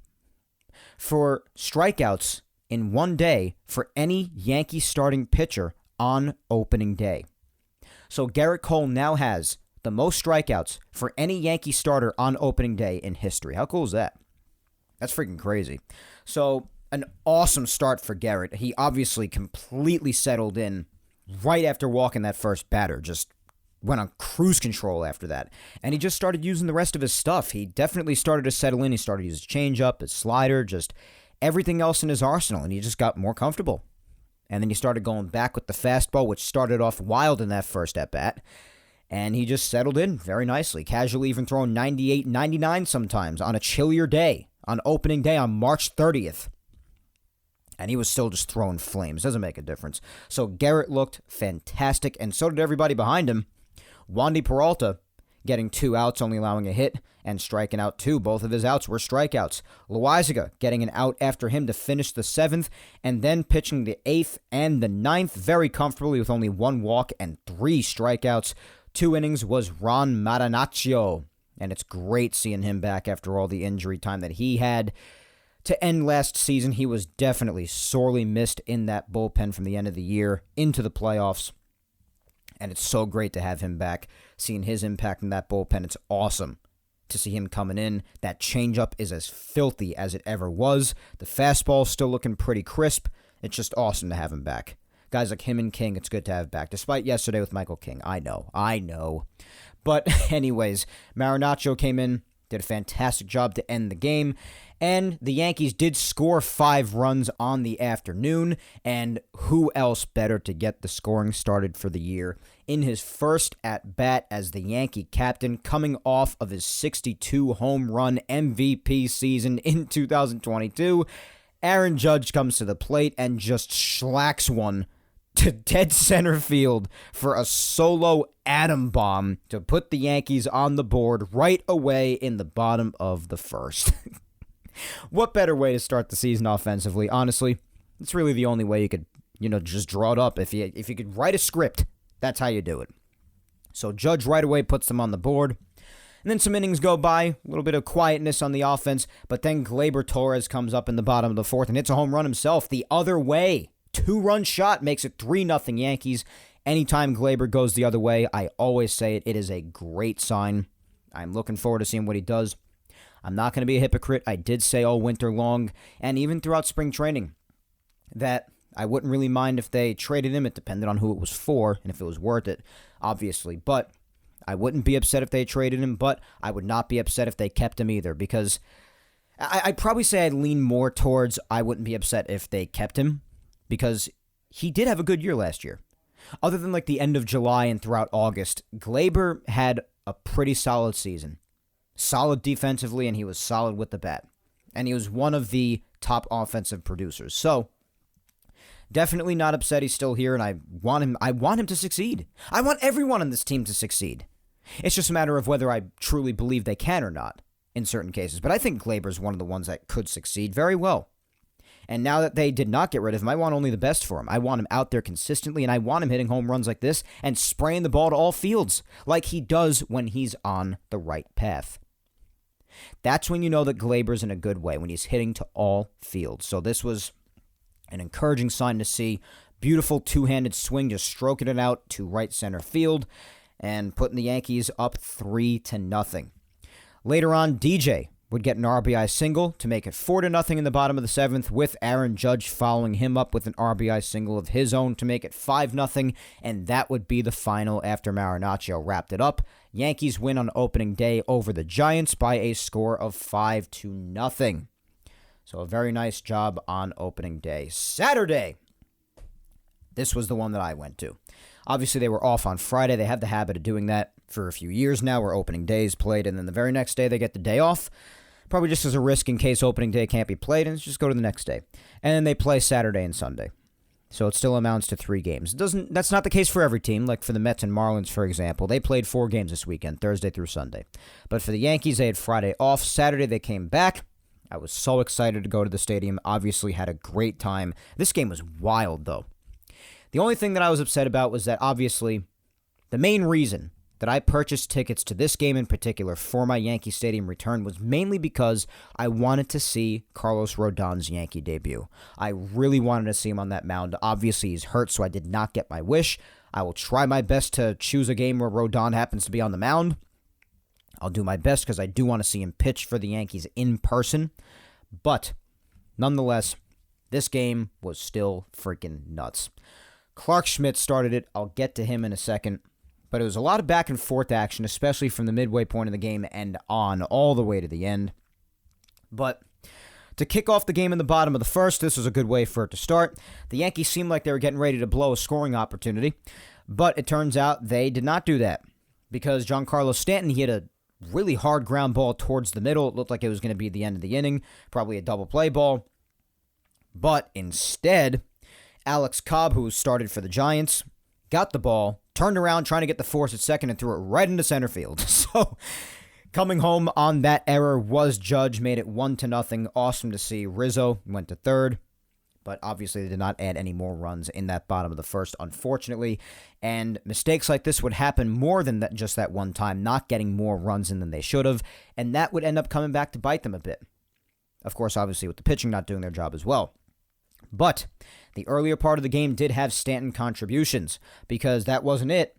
for strikeouts in one day for any Yankee starting pitcher on opening day. So Garrett Cole now has the most strikeouts for any Yankee starter on opening day in history. How cool is that? That's freaking crazy. So, an awesome start for Garrett. He obviously completely settled in right after walking that first batter. Just went on cruise control after that. And he just started using the rest of his stuff. He definitely started to settle in. He started to use his changeup, his slider, just everything else in his arsenal. And he just got more comfortable. And then he started going back with the fastball, which started off wild in that first at-bat. And he just settled in very nicely. Casually even throwing 98, 99 sometimes on a chillier day. On opening day on March 30th. And he was still just throwing flames. Doesn't make a difference. So Garrett looked fantastic, and so did everybody behind him. Wandy Peralta getting 2 outs, only allowing a hit, and striking out 2. Both of his outs were strikeouts. Loaizaga getting an out after him to finish the 7th, and then pitching the 8th and the 9th very comfortably with only 1 walk and 3 strikeouts. 2 innings was Ron Marinaccio. And it's great seeing him back after all the injury time that he had to end last season. He was definitely sorely missed in that bullpen from the end of the year into the playoffs. And it's so great to have him back, seeing his impact in that bullpen. It's awesome to see him coming in. That changeup is as filthy as it ever was. The fastball's still looking pretty crisp. It's just awesome to have him back. Guys like him and King, it's good to have back. Despite yesterday with Michael King. I know. But anyways, Marinaccio came in, did a fantastic job to end the game. And the Yankees did score 5 runs on the afternoon, and who else better to get the scoring started for the year in his first at-bat as the Yankee captain, coming off of his 62 home run MVP season in 2022. Aaron Judge comes to the plate and just slacks one to dead center field for a solo atom bomb to put the Yankees on the board right away in the bottom of the first. What better way to start the season offensively? Honestly, it's really the only way you could, just draw it up. If you could write a script, that's how you do it. So Judge right away puts them on the board. And then some innings go by, a little bit of quietness on the offense, but then Gleyber Torres comes up in the bottom of the fourth and hits a home run himself the other way. 2-run shot makes it 3-0 Yankees. Anytime Gleyber goes the other way, I always say it is a great sign. I'm looking forward to seeing what he does. I'm not going to be a hypocrite. I did say all winter long, and even throughout spring training, that I wouldn't really mind if they traded him. It depended on who it was for and if it was worth it, obviously. But I wouldn't be upset if they traded him, but I would not be upset if they kept him either, because I'd probably say I'd lean more towards I wouldn't be upset if they kept him, because he did have a good year last year. Other than like the end of July and throughout August, Gleyber had a pretty solid season. Solid defensively, and he was solid with the bat. And he was one of the top offensive producers. So, definitely not upset he's still here, and I want him to succeed. I want everyone on this team to succeed. It's just a matter of whether I truly believe they can or not in certain cases. But I think Gleyber's one of the ones that could succeed very well. And now that they did not get rid of him, I want only the best for him. I want him out there consistently, and I want him hitting home runs like this and spraying the ball to all fields like he does when he's on the right path. That's when you know that Gleyber's in a good way, when he's hitting to all fields. So this was an encouraging sign to see. Beautiful two-handed swing, just stroking it out to right center field and putting the Yankees up 3-0. Later on, DJ would get an RBI single to make it 4-0 in the bottom of the 7th, with Aaron Judge following him up with an RBI single of his own to make it 5-0, and that would be the final after Marinaccio wrapped it up. Yankees win on opening day over the Giants by a score of 5-0. So a very nice job on opening day. Saturday, this was the one that I went to. Obviously, they were off on Friday. They have the habit of doing that for a few years now, where opening day is played, and then the very next day they get the day off. Probably just as a risk in case opening day can't be played, and just go to the next day. And then they play Saturday and Sunday. So it still amounts to 3 games. That's not the case for every team. Like for the Mets and Marlins, for example, they played 4 games this weekend, Thursday through Sunday. But for the Yankees, they had Friday off. Saturday, they came back. I was so excited to go to the stadium. Obviously, had a great time. This game was wild, though. The only thing that I was upset about was that, obviously, the main reason that I purchased tickets to this game in particular for my Yankee Stadium return was mainly because I wanted to see Carlos Rodon's Yankee debut. I really wanted to see him on that mound. Obviously, he's hurt, so I did not get my wish. I will try my best to choose a game where Rodon happens to be on the mound. I'll do my best because I do want to see him pitch for the Yankees in person. But, nonetheless, this game was still freaking nuts. Clark Schmidt started it. I'll get to him in a second. But it was a lot of back and forth action, especially from the midway point of the game and on all the way to the end. But to kick off the game in the bottom of the first, this was a good way for it to start. The Yankees seemed like they were getting ready to blow a scoring opportunity. But it turns out they did not do that. Because Giancarlo Stanton, he hit a really hard ground ball towards the middle. It looked like it was going to be the end of the inning. Probably a double play ball. But instead, Alex Cobb, who started for the Giants, got the ball, turned around trying to get the force at second, and threw it right into center field. So, coming home on that error was Judge, made it 1-0. Awesome to see. Rizzo went to third, but obviously they did not add any more runs in that bottom of the first, unfortunately. And mistakes like this would happen more than that, just that one time, not getting more runs in than they should have, and that would end up coming back to bite them a bit. Of course, obviously, with the pitching not doing their job as well. But the earlier part of the game did have Stanton contributions, because that wasn't it.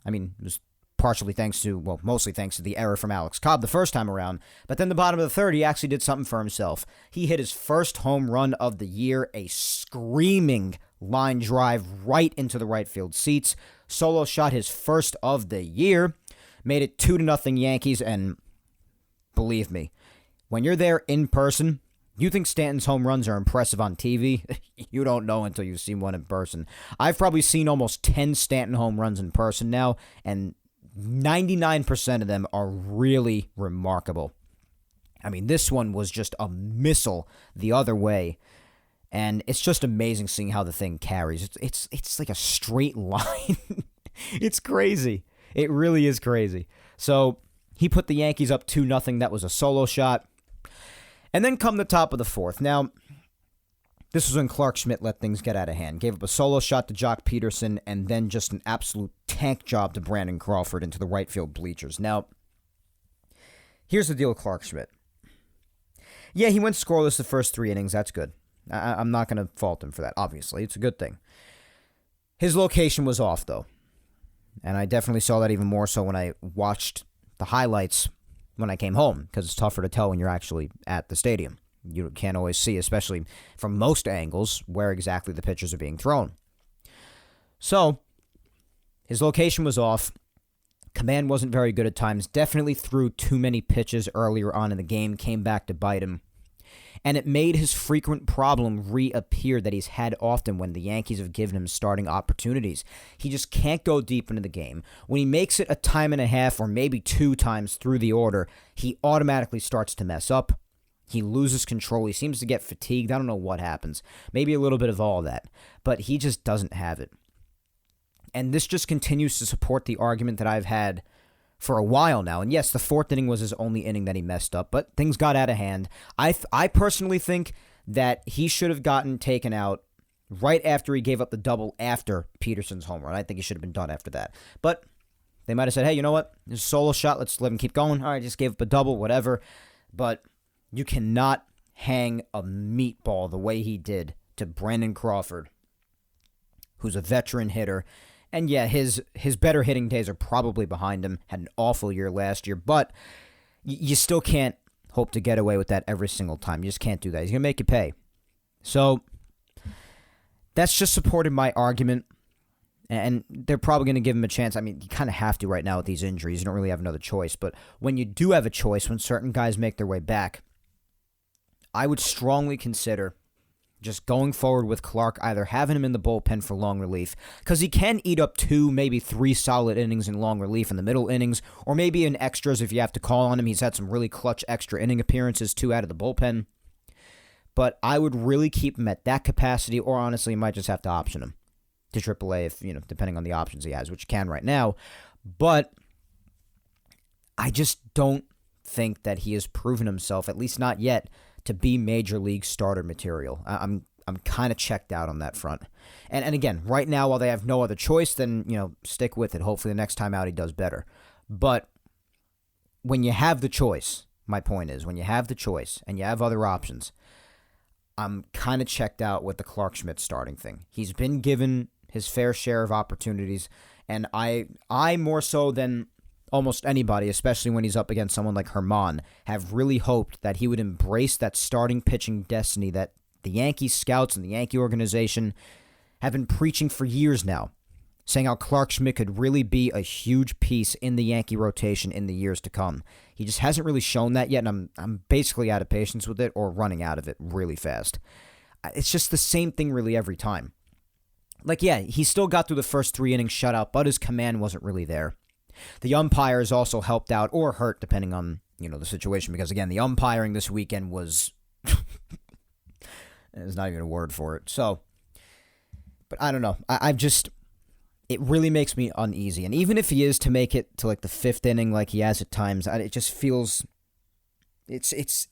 I mean, it was mostly thanks to the error from Alex Cobb the first time around. But then the bottom of the third, he actually did something for himself. He hit his first home run of the year, a screaming line drive right into the right field seats. Solo shot his first of the year, made it 2-0 Yankees, and believe me, when you're there in person, you think Stanton's home runs are impressive on TV? You don't know until you've seen one in person. I've probably seen almost 10 Stanton home runs in person now, and 99% of them are really remarkable. I mean, this one was just a missile the other way, and it's just amazing seeing how the thing carries. It's like a straight line. It's crazy. It really is crazy. So he put the Yankees up 2-0. That was a solo shot. And then come the top of the fourth. Now, this was when Clark Schmidt let things get out of hand. Gave up a solo shot to Jock Peterson, and then just an absolute tank job to Brandon Crawford into the right field bleachers. Now, here's the deal with Clark Schmidt. Yeah, he went scoreless the first 3 innings. That's good. I'm not going to fault him for that, obviously. It's a good thing. His location was off, though. And I definitely saw that even more so when I watched the highlights when I came home, because it's tougher to tell when you're actually at the stadium. You can't always see, especially from most angles, where exactly the pitches are being thrown. So, his location was off. Command wasn't very good at times. Definitely threw too many pitches earlier on in the game. Came back to bite him. And it made his frequent problem reappear that he's had often when the Yankees have given him starting opportunities. He just can't go deep into the game. When he makes it a time and a half or maybe 2 times through the order, he automatically starts to mess up. He loses control. He seems to get fatigued. I don't know what happens. Maybe a little bit of all of that. But he just doesn't have it. And this just continues to support the argument that I've had for a while now. And yes, the 4th inning was his only inning that he messed up, but things got out of hand. I personally think that he should have gotten taken out right after he gave up the double after Peterson's home run. I think he should have been done after that. But they might have said, hey, you know what? It's a solo shot. Let's let him keep going. All right, just gave up a double, whatever. But you cannot hang a meatball the way he did to Brandon Crawford, who's a veteran hitter. And yeah, his better hitting days are probably behind him. Had an awful year last year, but you still can't hope to get away with that every single time. You just can't do that. He's going to make you pay. So that's just supported my argument, and they're probably going to give him a chance. I mean, you kind of have to right now with these injuries. You don't really have another choice. But when you do have a choice, when certain guys make their way back, I would strongly consider just going forward with Clark, either having him in the bullpen for long relief, because he can eat up 2, maybe 3 solid innings in long relief in the middle innings, or maybe in extras if you have to call on him. He's had some really clutch extra inning appearances, too, out of the bullpen. But I would really keep him at that capacity, or honestly, you might just have to option him to AAA, if depending on the options he has, which you can right now. But I just don't think that he has proven himself, at least not yet, to be major league starter material. I'm kind of checked out on that front. And again, right now, while they have no other choice, then, stick with it. Hopefully the next time out he does better. But when you have the choice, my point is, when you have the choice and you have other options, I'm kind of checked out with the Clark Schmidt starting thing. He's been given his fair share of opportunities, and I more so than almost anybody, especially when he's up against someone like Herman, have really hoped that he would embrace that starting pitching destiny that the Yankee scouts and the Yankee organization have been preaching for years now, saying how Clark Schmidt could really be a huge piece in the Yankee rotation in the years to come. He just hasn't really shown that yet, and I'm basically out of patience with it or running out of it really fast. It's just the same thing really every time. Like, yeah, he still got through the first 3 innings shutout, but his command wasn't really there. The umpires also helped out or hurt, depending on, the situation. Because, again, the umpiring this weekend was... There's not even a word for it. So, but I don't know. I've just... It really makes me uneasy. And even if he is to make it to, like, the 5th inning like he has at times, it just feels... It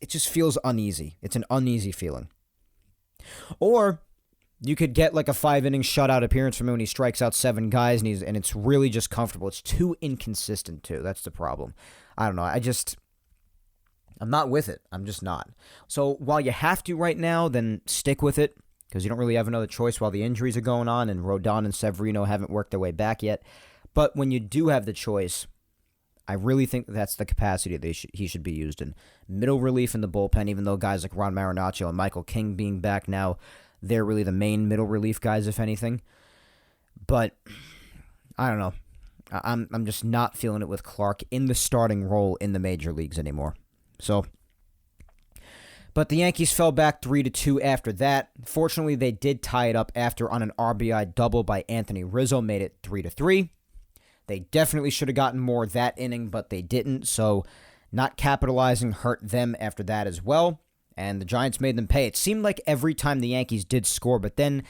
just feels uneasy. It's an uneasy feeling. Or... You could get like a 5-inning shutout appearance from him when he strikes out 7 guys, and it's really just comfortable. It's too inconsistent, too. That's the problem. I don't know. I'm not with it. I'm just not. So while you have to right now, then stick with it, because you don't really have another choice while the injuries are going on, and Rodon and Severino haven't worked their way back yet. But when you do have the choice, I really think that's the capacity that he should be used in. Middle relief in the bullpen, even though guys like Ron Marinaccio and Michael King being back now, they're really the main middle relief guys, if anything. But I don't know. I'm just not feeling it with Clark in the starting role in the major leagues anymore. So, but the Yankees fell back 3-2 after that. Fortunately, they did tie it up after on an RBI double by Anthony Rizzo, made it 3-3. They definitely should have gotten more that inning, but they didn't. So, not capitalizing hurt them after that as well. And the Giants made them pay. It seemed like every time the Yankees did score, but then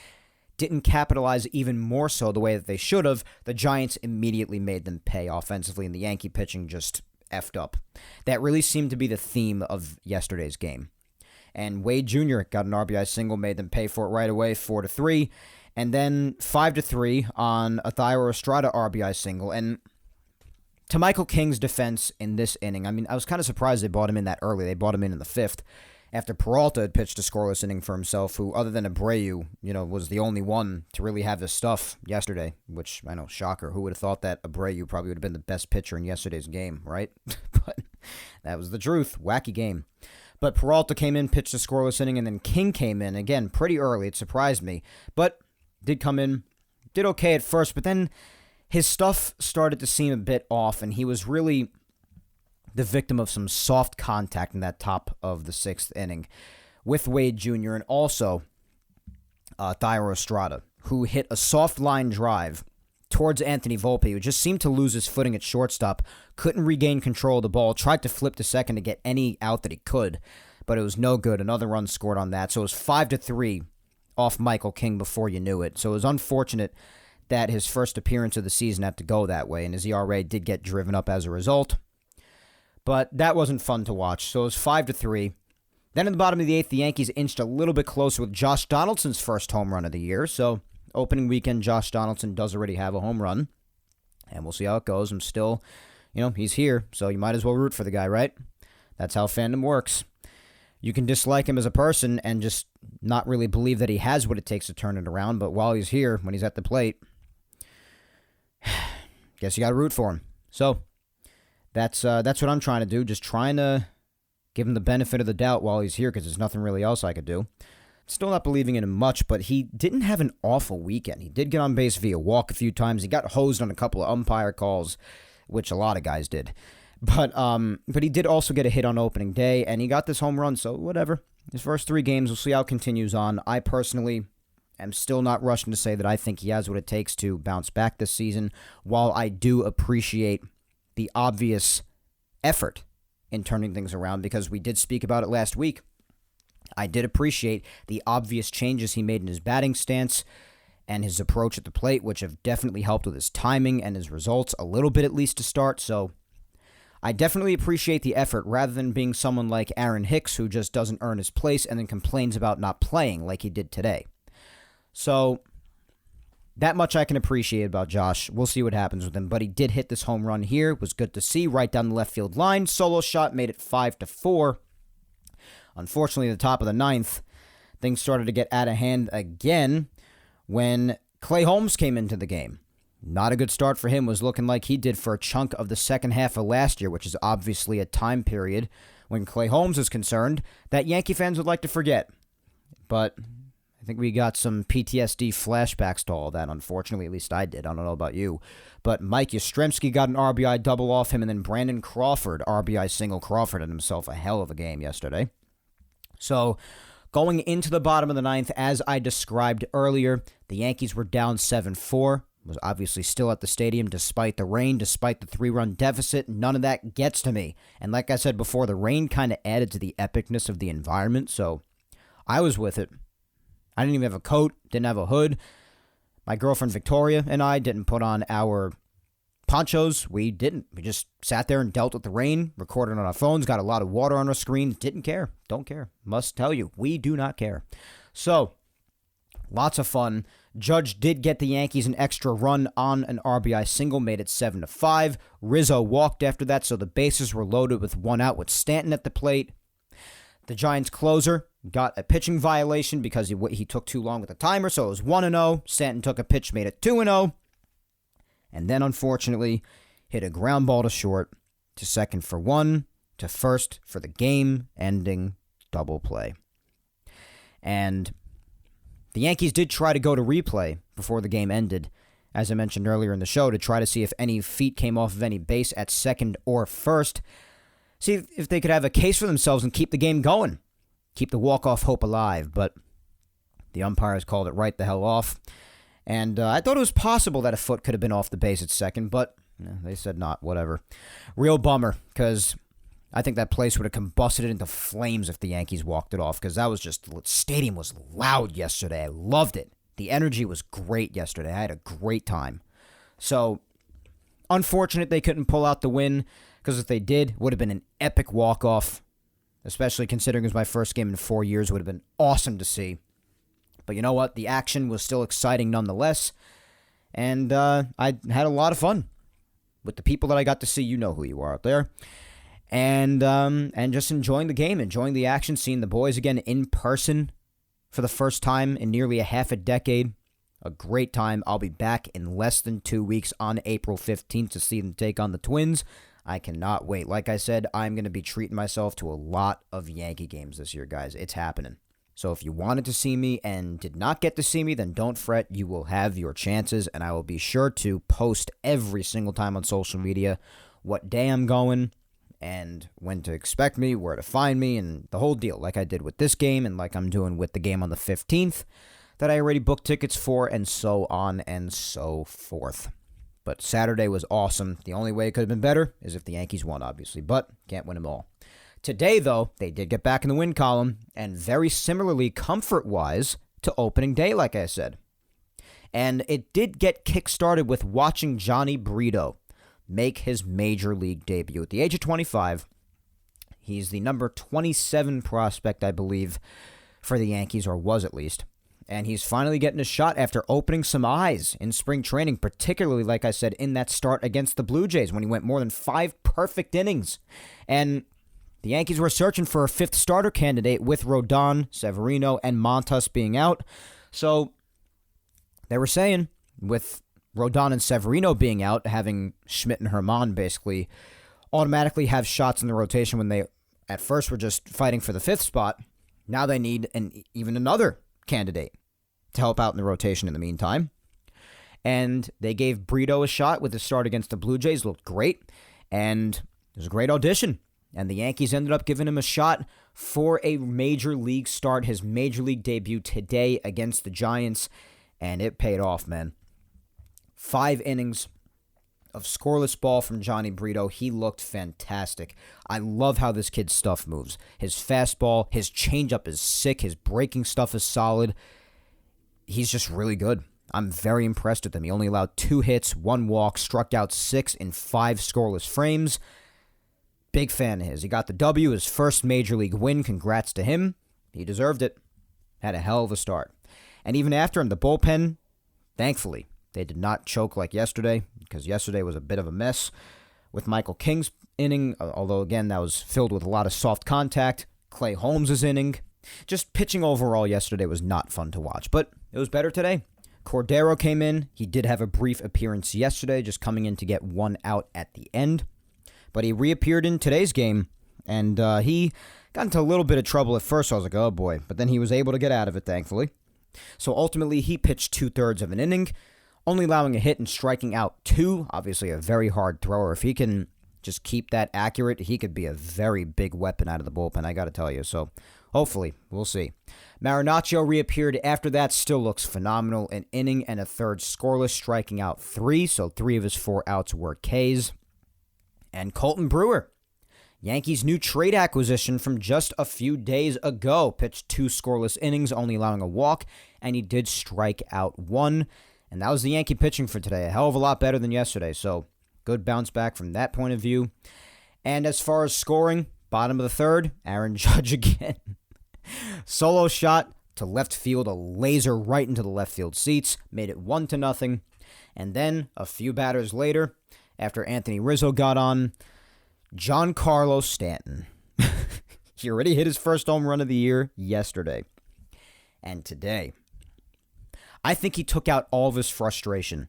didn't capitalize even more so the way that they should have, the Giants immediately made them pay offensively, and the Yankee pitching just effed up. That really seemed to be the theme of yesterday's game. And Wade Jr. got an RBI single, made them pay for it right away, 4-3. And then 5-3 on a Thairo Estrada RBI single. And to Michael King's defense in this inning, I mean, I was kind of surprised they brought him in that early. They brought him in the fifth after Peralta had pitched a scoreless inning for himself, who, other than Abreu, was the only one to really have his stuff yesterday, which, I know, shocker. Who would have thought that Abreu probably would have been the best pitcher in yesterday's game, right? But that was the truth. Wacky game. But Peralta came in, pitched a scoreless inning, and then King came in, again, pretty early. It surprised me. But did come in, did okay at first, but then his stuff started to seem a bit off, and he was really the victim of some soft contact in that top of the sixth inning with Wade Jr. and also Thairo Estrada, who hit a soft line drive towards Anthony Volpe, who just seemed to lose his footing at shortstop, couldn't regain control of the ball, tried to flip to second to get any out that he could, but it was no good. Another run scored on that, so it was 5-3 off Michael King before you knew it. So it was unfortunate that his first appearance of the season had to go that way, and his ERA did get driven up as a result. But that wasn't fun to watch. So it was 5-3. Then in the bottom of the eighth, the Yankees inched a little bit closer with Josh Donaldson's first home run of the year. So opening weekend, Josh Donaldson does already have a home run. And we'll see how it goes. I'm still, he's here. So you might as well root for the guy, right? That's how fandom works. You can dislike him as a person and just not really believe that he has what it takes to turn it around. But while he's here, when he's at the plate, guess you got to root for him. So that's what I'm trying to do, just trying to give him the benefit of the doubt while he's here because there's nothing really else I could do. Still not believing in him much, but he didn't have an awful weekend. He did get on base via walk a few times. He got hosed on a couple of umpire calls, which a lot of guys did. But he did also get a hit on opening day, and he got this home run, so whatever. His first 3 games, we'll see how it continues on. I personally am still not rushing to say that I think he has what it takes to bounce back this season, while I do appreciate the obvious effort in turning things around, because we did speak about it last week. I did appreciate the obvious changes he made in his batting stance and his approach at the plate, which have definitely helped with his timing and his results a little bit, at least to start. So I definitely appreciate the effort rather than being someone like Aaron Hicks, who just doesn't earn his place and then complains about not playing like he did today. So that much I can appreciate about Josh. We'll see what happens with him. But he did hit this home run here. It was good to see, right down the left field line. Solo shot made it 5-4. Unfortunately, at the top of the ninth, things started to get out of hand again when Clay Holmes came into the game. Not a good start for him. Was looking like he did for a chunk of the second half of last year, which is obviously a time period when Clay Holmes is concerned that Yankee fans would like to forget. But I think we got some PTSD flashbacks to all that, unfortunately. At least I did. I don't know about you. But Mike Yastrzemski got an RBI double off him, and then Brandon Crawford, RBI single. Crawford had himself a hell of a game yesterday. So going into the bottom of the ninth, as I described earlier, the Yankees were down 7-4. Was obviously still at the stadium despite the rain, despite the 3-run deficit. None of that gets to me. And like I said before, the rain kind of added to the epicness of the environment, so I was with it. I didn't even have a coat, didn't have a hood. My girlfriend Victoria and I didn't put on our ponchos. We didn't. We just sat there and dealt with the rain, recorded on our phones, got a lot of water on our screens, didn't care. Don't care. Must tell you, we do not care. So, lots of fun. Judge did get the Yankees an extra run on an RBI single, made it 7-5. Rizzo walked after that, so the bases were loaded with 1 out with Stanton at the plate. The Giants closer got a pitching violation because he took too long with the timer, so it was 1-0. Stanton took a pitch, made it 2-0. And then, unfortunately, hit a ground ball to short, to second for 1, to first for the game-ending double play. And the Yankees did try to go to replay before the game ended, as I mentioned earlier in the show, to try to see if any feet came off of any base at second or first. see if they could have a case for themselves and keep the game going, keep the walk-off hope alive. But the umpires called it right the hell off. And I thought it was possible that a foot could have been off the base at second, but they said not, whatever. Real bummer, because I think that place would have combusted into flames if the Yankees walked it off, because that was just, the stadium was loud yesterday. I loved it. The energy was great yesterday. I had a great time. So, unfortunate they couldn't pull out the win, because if they did, it would have been an epic walk-off, especially considering it was my first game in 4 years. It would have been awesome to see. But you know what? The action was still exciting nonetheless, and I had a lot of fun with the people that I got to see. You know who you are out there. And just enjoying the game, enjoying the action, seeing the boys again in person for the first time in nearly a half a decade. A great time. I'll be back in less than 2 weeks on April 15th to see them take on the Twins. I cannot wait. Like I said, I'm going to be treating myself to a lot of Yankee games this year, guys. It's happening. So if you wanted to see me and did not get to see me, then don't fret. You will have your chances, and I will be sure to post every single time on social media what day I'm going and when to expect me, where to find me, and the whole deal, like I did with this game and like I'm doing with the game on the 15th that I already booked tickets for, and so on and so forth. But Saturday was awesome. The only way it could have been better is if the Yankees won, obviously, but can't win them all. Today, though, they did get back in the win column, and very similarly comfort-wise to opening day, like I said. And it did get kick-started with watching Johnny Brito make his major league debut. At the age of 25, he's the number 27 prospect, I believe, for the Yankees, or was at least. And he's finally getting a shot after opening some eyes in spring training, particularly, like I said, in that start against the Blue Jays when he went more than 5 perfect innings. And the Yankees were searching for a 5th starter candidate with Rodon, Severino, and Montas being out. So they were saying, with Rodon and Severino being out, having Schmidt and Herman basically automatically have shots in the rotation when they at first were just fighting for the 5th spot. Now they need even another candidate to help out in the rotation in the meantime. And they gave Brito a shot with his start against the Blue Jays. Looked great. And it was a great audition. And the Yankees ended up giving him a shot for a major league start, his major league debut today against the Giants, and it paid off, man. 5 innings of scoreless ball from Johnny Brito. He looked fantastic. I love how this kid's stuff moves. His fastball, his changeup is sick, his breaking stuff is solid. He's just really good. I'm very impressed with him. He only allowed 2 hits, 1 walk, struck out 6 in 5 scoreless frames. Big fan of his. He got the W, his first major league win. Congrats to him. He deserved it. Had a hell of a start. And even after him, the bullpen, thankfully, they did not choke like yesterday, because yesterday was a bit of a mess with Michael King's inning, although, again, that was filled with a lot of soft contact. Clay Holmes' inning. Just pitching overall yesterday was not fun to watch, but it was better today. Cordero came in. He did have a brief appearance yesterday, just coming in to get 1 out at the end. But he reappeared in today's game, and he got into a little bit of trouble at first. I was like, oh boy. But then he was able to get out of it, thankfully. So ultimately, he pitched 2/3 of an inning, only allowing a hit and striking out 2. Obviously, a very hard thrower. If he can just keep that accurate, he could be a very big weapon out of the bullpen, I got to tell you. So hopefully, we'll see. Marinaccio reappeared after that, still looks phenomenal. An inning and a third scoreless, striking out 3. So 3 of his 4 outs were Ks. And Colton Brewer, Yankees' new trade acquisition from just a few days ago, pitched 2 scoreless innings, only allowing a walk, and he did strike out 1. And that was the Yankee pitching for today. A hell of a lot better than yesterday, so good bounce back from that point of view. And as far as scoring, bottom of the 3rd, Aaron Judge again. Solo shot to left field, a laser right into the left field seats, made it 1-0. And then, a few batters later, after Anthony Rizzo got on, Giancarlo Stanton. He already hit his first home run of the year yesterday. And today, I think he took out all of his frustration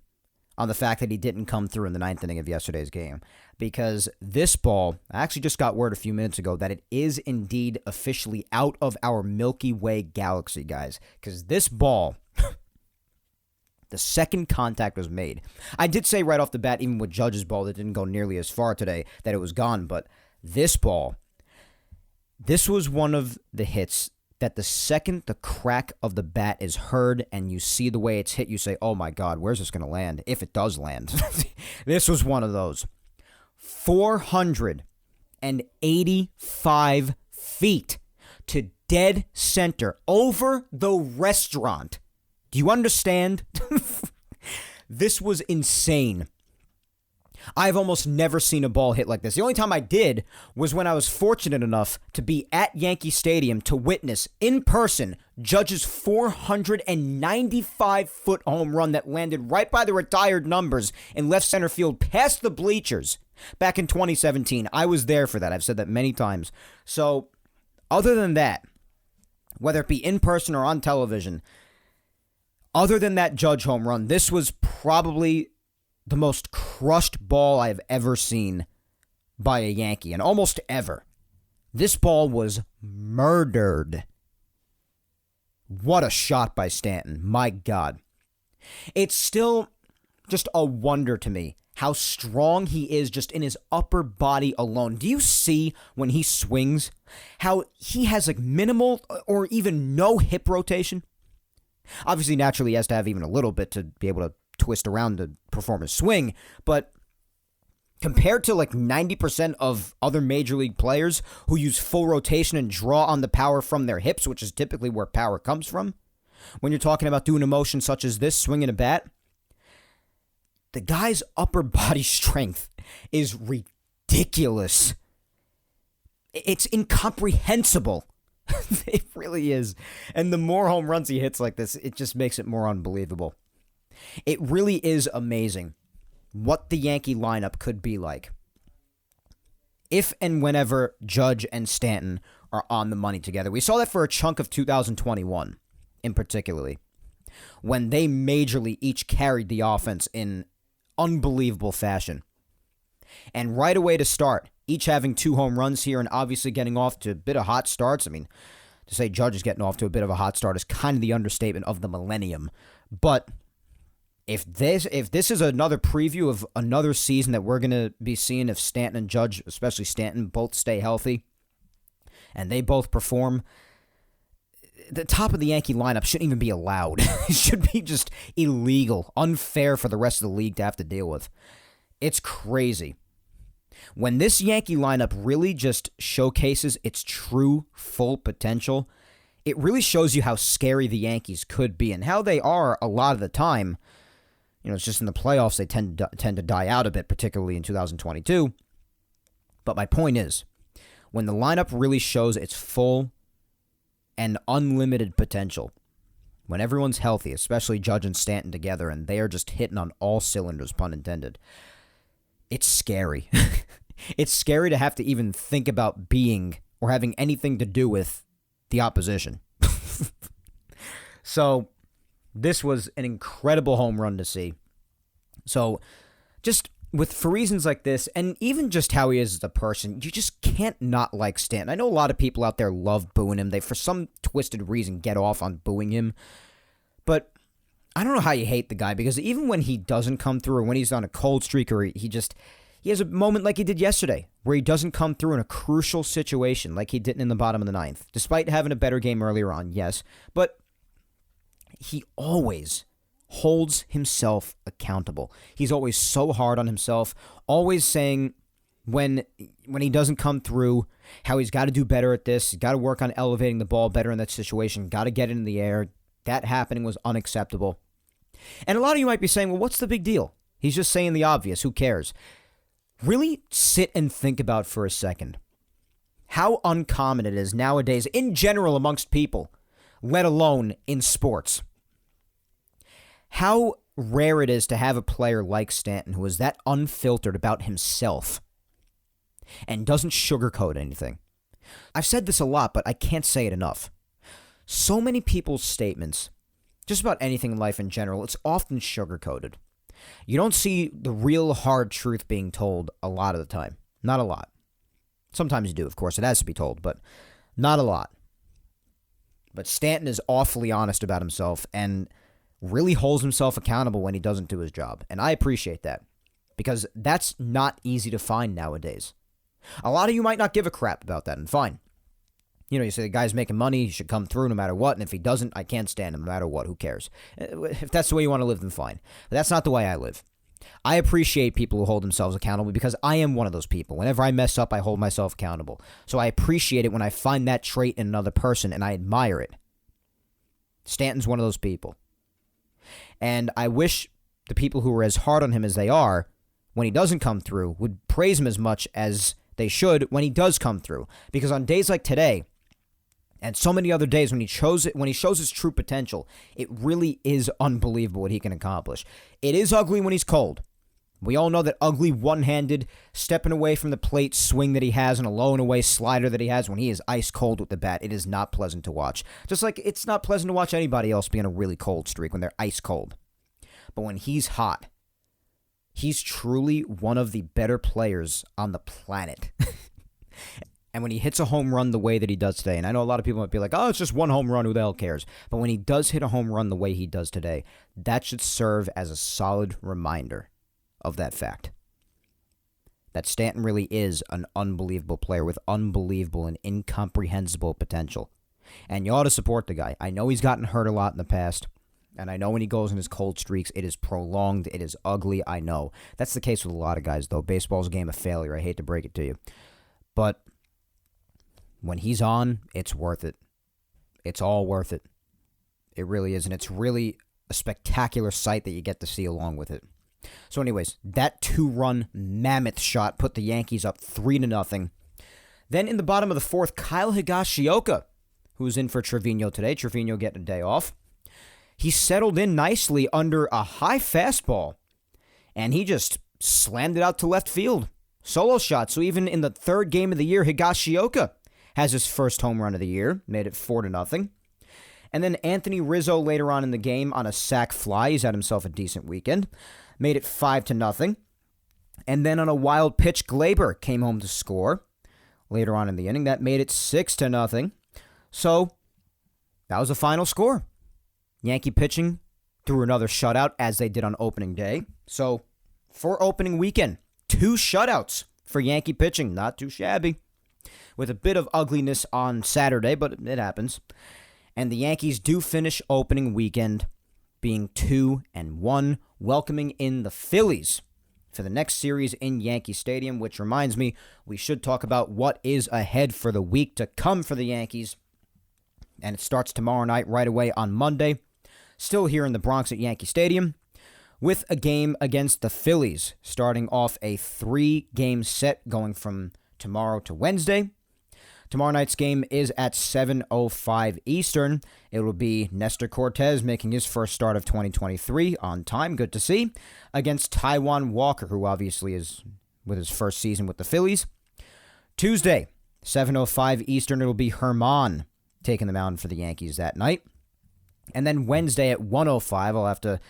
on the fact that he didn't come through in the 9th inning of yesterday's game. Because this ball, I actually just got word a few minutes ago that it is indeed officially out of our Milky Way galaxy, guys. Because this ball, the second contact was made. I did say right off the bat, even with Judge's ball that didn't go nearly as far today, that it was gone. But This ball, this was one of the hits that the second the crack of the bat is heard and you see the way it's hit, you say, oh my God, where's this going to land? If it does land. This was one of those. 485 feet to dead center over the restaurant. Do you understand? This was insane. I've almost never seen a ball hit like this. The only time I did was when I was fortunate enough to be at Yankee Stadium to witness in person Judge's 495-foot home run that landed right by the retired numbers in left center field past the bleachers back in 2017. I was there for that. I've said that many times. So, other than that, whether it be in person or on television, other than that Judge home run, this was probably the most crushed ball I've ever seen by a Yankee, and almost ever. This ball was murdered. What a shot by Stanton. My God. It's still just a wonder to me how strong he is just in his upper body alone. Do you see when he swings how he has like minimal or even no hip rotation? Obviously, naturally, he has to have even a little bit to be able to twist around to perform his swing, but compared to like 90% of other major league players who use full rotation and draw on the power from their hips, which is typically where power comes from, when you're talking about doing a motion such as this, swinging a bat, the guy's upper body strength is ridiculous. It's incomprehensible. It really is. And the more home runs he hits like this, it just makes it more unbelievable. It really is amazing what the Yankee lineup could be like if and whenever Judge and Stanton are on the money together. We saw that for a chunk of 2021, in particularly, when they majorly each carried the offense in unbelievable fashion. And right away to start, each having 2 home runs here and obviously getting off to a bit of hot starts. I mean, to say Judge is getting off to a bit of a hot start is kind of the understatement of the millennium. But if this is another preview of another season that we're going to be seeing if Stanton and Judge, especially Stanton, both stay healthy and they both perform, the top of the Yankee lineup shouldn't even be allowed. It should be just illegal, unfair for the rest of the league to have to deal with. It's crazy. When this Yankee lineup really just showcases its true full potential, it really shows you how scary the Yankees could be and how they are a lot of the time. You know, it's just in the playoffs they tend to die out a bit, particularly in 2022. But my point is, when the lineup really shows its full and unlimited potential, when everyone's healthy, especially Judge and Stanton together, and they are just hitting on all cylinders, pun intended, it's scary. It's scary to have to even think about being or having anything to do with the opposition. So, this was an incredible home run to see. So, just for reasons like this, and even just how he is as a person, you just can't not like Stanton. I know a lot of people out there love booing him. They, for some twisted reason, get off on booing him. But I don't know how you hate the guy, because even when he doesn't come through, or when he's on a cold streak, or he has a moment like he did yesterday, where he doesn't come through in a crucial situation like he didn't in the bottom of the ninth, despite having a better game earlier on, yes. But he always holds himself accountable. He's always so hard on himself, always saying when he doesn't come through, how he's got to do better at this, he's got to work on elevating the ball better in that situation, got to get it in the air. That happening was unacceptable. And a lot of you might be saying, well, what's the big deal? He's just saying the obvious. Who cares? Really sit and think about for a second how uncommon it is nowadays in general amongst people, let alone in sports. How rare it is to have a player like Stanton who is that unfiltered about himself and doesn't sugarcoat anything. I've said this a lot, but I can't say it enough. So many people's statements, just about anything in life in general, it's often sugarcoated. You don't see the real hard truth being told a lot of the time. Not a lot. Sometimes you do, of course. It has to be told, but not a lot. But Stanton is awfully honest about himself and really holds himself accountable when he doesn't do his job. And I appreciate that, because that's not easy to find nowadays. A lot of you might not give a crap about that, and fine. You say the guy's making money, he should come through no matter what, and if he doesn't, I can't stand him no matter what. Who cares? If that's the way you want to live, then fine. But that's not the way I live. I appreciate people who hold themselves accountable because I am one of those people. Whenever I mess up, I hold myself accountable. So I appreciate it when I find that trait in another person, and I admire it. Stanton's one of those people. And I wish the people who are as hard on him as they are, when he doesn't come through, would praise him as much as they should when he does come through. Because on days like today, and so many other days when he shows his true potential, it really is unbelievable what he can accomplish. It is ugly when he's cold. We all know that ugly one-handed, stepping away from the plate swing that he has and a low and away slider that he has when he is ice cold with the bat. It is not pleasant to watch. Just like it's not pleasant to watch anybody else be on a really cold streak when they're ice cold. But when he's hot, he's truly one of the better players on the planet. And when he hits a home run the way that he does today, and I know a lot of people might be like, oh, it's just one home run, who the hell cares? But when he does hit a home run the way he does today, that should serve as a solid reminder of that fact. That Stanton really is an unbelievable player with unbelievable and incomprehensible potential. And you ought to support the guy. I know he's gotten hurt a lot in the past, and I know when he goes in his cold streaks, it is prolonged, it is ugly, I know. That's the case with a lot of guys, though. Baseball's a game of failure, I hate to break it to you. But when he's on, it's worth it. It's all worth it. It really is, and it's really a spectacular sight that you get to see along with it. So anyways, that 2-run mammoth shot put the Yankees up 3-0. Then in the bottom of the fourth, Kyle Higashioka, who's in for Trevino today. Trevino getting a day off. He settled in nicely under a high fastball, and he just slammed it out to left field. Solo shot. So even in the third game of the year, Higashioka has his first home run of the year, made it 4-0. And then Anthony Rizzo later on in the game on a sac fly. He's had himself a decent weekend. Made it 5-0. And then on a wild pitch, Glaber came home to score later on in the inning. That made it 6-0. So that was the final score. Yankee pitching threw another shutout as they did on opening day. So for opening weekend, 2 shutouts for Yankee pitching. Not too shabby. With a bit of ugliness on Saturday, but it happens. And the Yankees do finish opening weekend being 2-1, welcoming in the Phillies for the next series in Yankee Stadium, which reminds me, we should talk about what is ahead for the week to come for the Yankees. And it starts tomorrow night right away on Monday, still here in the Bronx at Yankee Stadium, with a game against the Phillies, starting off a 3-game set going from tomorrow to Wednesday. Tomorrow night's game is at 7:05 Eastern. It will be Nestor Cortez making his first start of 2023 on time, good to see, against Taijuan Walker, who obviously is with his first season with the Phillies. Tuesday, 7:05 Eastern, it will be Herman taking the mound for the Yankees that night. And then Wednesday at 1:05, I'll have to